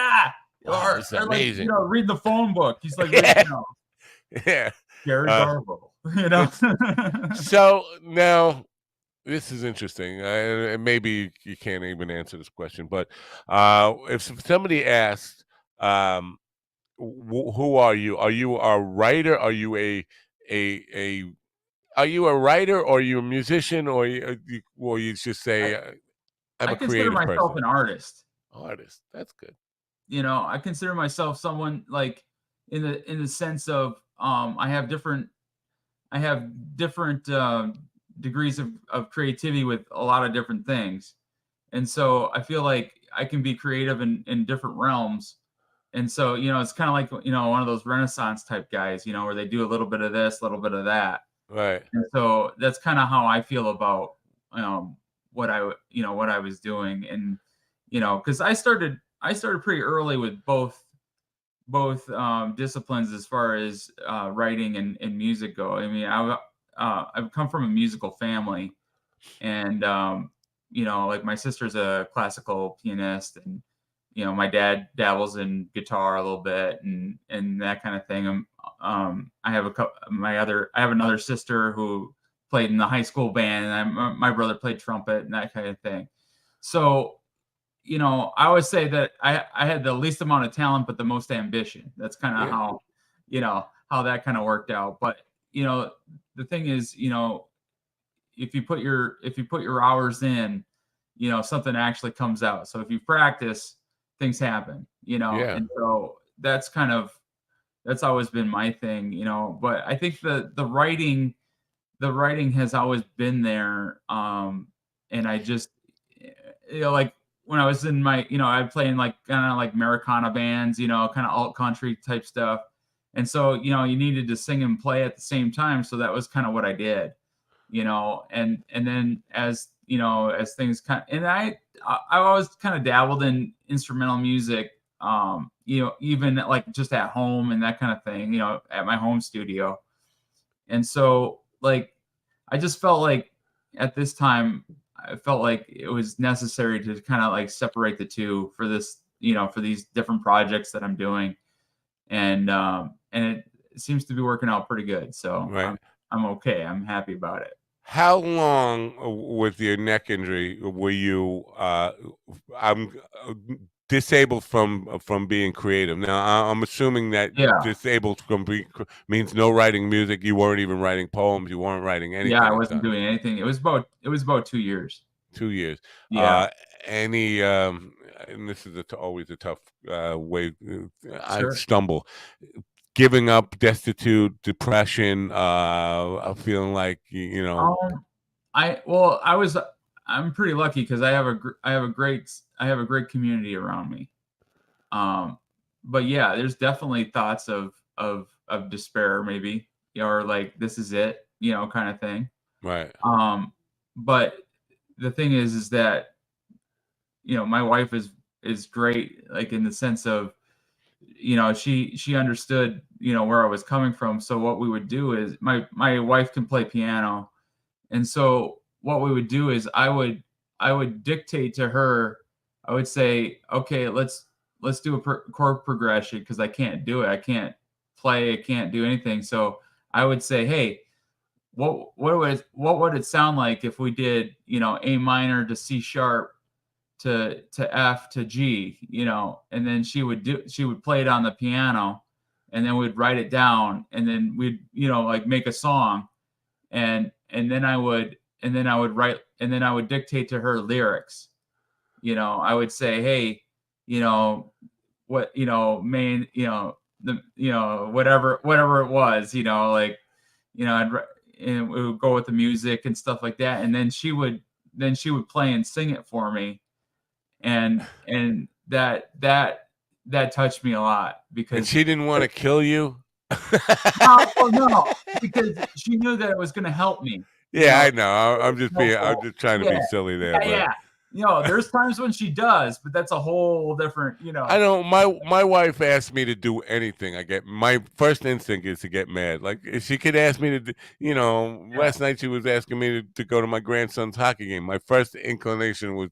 "Wow, this is amazing." Like, read the phone book. He's like, Yeah. Gary Garbo. So now, this is interesting, and maybe you can't even answer this question, but if somebody asked, who are you? Are you a writer? Are you are you a writer, or are you a musician, or you just say, I'm I a consider creative myself person? an artist. Artist, that's good. I consider myself someone like in the sense of I have different degrees of creativity with a lot of different things. And so I feel like I can be creative in different realms. And so, it's kind of like, one of those Renaissance type guys, where they do a little bit of this, a little bit of that. Right. And so that's kind of how I feel about, what I was doing. And, cause I started pretty early with both disciplines as far as writing and music go. I mean, I've come from a musical family, and like my sister's a classical pianist, and my dad dabbles in guitar a little bit and that kind of thing. I have I have another sister who played in the high school band, and my brother played trumpet and that kind of thing. So I always say that I had the least amount of talent, but the most ambition. That's kind of how, how that kind of worked out. But, the thing is, if you put your hours in, something actually comes out. So if you practice, things happen, and so that's always been my thing, but I think the writing has always been there. And I just, like, when I was in my, I play in like kind of like Americana bands, kind of alt country type stuff. And so, you needed to sing and play at the same time. So that was kind of what I did, and then as, as things and I always kind of dabbled in instrumental music, even like just at home and that kind of thing, at my home studio. And so like, I just felt like at this time, I felt like it was necessary to kind of like separate the two for this, for these different projects that I'm doing. And it seems to be working out pretty good. So Right. I'm okay. I'm happy about it. How long with your neck injury were you I'm disabled from being creative? Now I'm assuming that disabled from means no writing music. You weren't even writing poems. You weren't writing anything. Yeah, I wasn't doing anything. It was about 2 years. 2 years. Yeah. Any and this is always a tough way. I stumble. Giving up, destitute, depression, feeling like I'm pretty lucky because I have a great community around me. But yeah, there's definitely thoughts of despair, maybe, or like this is it, kind of thing. Right. But the thing is that my wife is great, like in the sense of, she understood, where I was coming from. So what we would do is my wife can play piano. And so what we would do is I would dictate to her. I would say, okay, let's do a chord progression, because I can't do it. I can't play. I can't do anything. So I would say, hey, what would it sound like if we did, A minor to C sharp, to F to G, you know, and then she would play it on the piano, and then we'd write it down, and then we'd, you know, like make a song, and then I would write, and then I would dictate to her lyrics. You know, I would say, hey, you know, what, you know, main, you know, the, you know, whatever it was, you know, like, you know, and we would go with the music and stuff like that, and then she would play and sing it for me, and that touched me a lot, And because she didn't want to kill you? no, because she knew that it was going to help me. Yeah, I know. I'm just trying to be Yeah, silly there. yeah, But yeah. You know, there's times when she does, but that's a whole different, you know. I don't. My wife asked me to do anything. My first instinct is to get mad. Like, if she could ask me to, you know, last night she was asking me to go to my grandson's hockey game. My first inclination was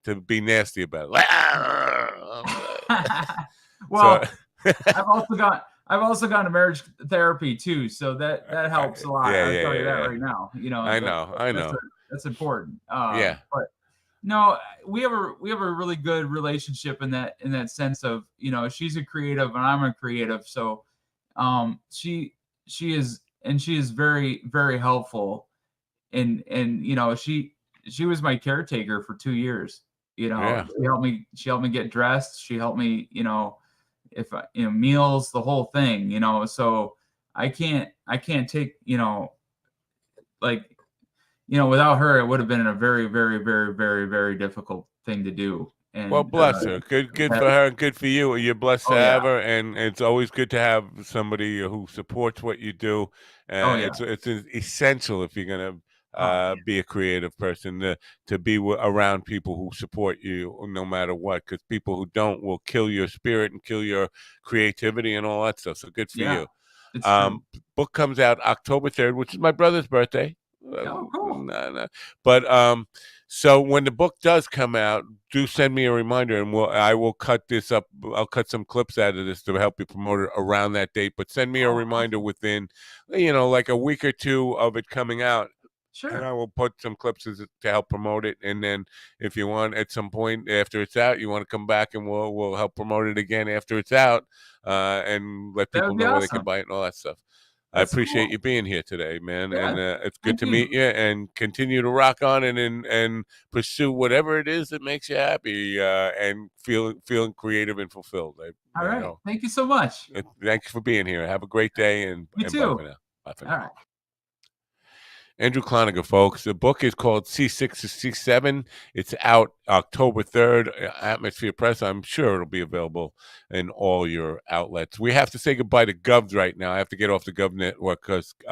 to be nasty about it. Well, So, I've also gone to marriage therapy too, so that helps a lot. Yeah, I'll yeah, tell you yeah, that yeah. right now. You know, I know. that's important. Yeah. But no, we have a really good relationship in that sense of, you know, she's a creative and I'm a creative, so she is, and she is very, very helpful, and you know, she was my caretaker for 2 years. You know, Yeah. she helped me get dressed. She helped me, you know, if you know, meals, the whole thing, you know. So I can't take, you know, like, you know, without her, it would have been a very, very, very, very, very difficult thing to do. Well, And bless her. Good for her and good for you. You're blessed to oh yeah, have her, and it's always good to have somebody who supports what you do. oh yeah, It's essential if you're gonna oh yeah, be a creative person to be around people who support you no matter what. Because people who don't will kill your spirit and kill your creativity and all that stuff. So good for yeah, you. it's true. Book comes out October 3rd, which is my brother's birthday. Oh, cool. No. But so when the book does come out, do send me a reminder, and I will cut this up. I'll cut some clips out of this to help you promote it around that date. But send me a Oh, reminder within, you know, like a week or two of it coming out, and I sure. will put some clips to help promote it. And then if you want, at some point after it's out, you want to come back and we'll help promote it again after it's out, and let That people would be know where they can awesome. buy it and all that stuff. I That's appreciate cool. you being here today, man, Yeah, and it's good thank to you. meet you. And continue to rock on and pursue whatever it is that makes you happy, and feeling creative and fulfilled. All You right, know, thank you so much. thanks for being here. Have a great day, and You bye too. for now. Bye for All now. right. Andrew Cloninger, folks. The book is called C6 to C7. It's out October 3rd. Atmosphere Press. I'm sure it'll be available in all your outlets. We have to say goodbye to Govs right now. I have to get off the Gov network because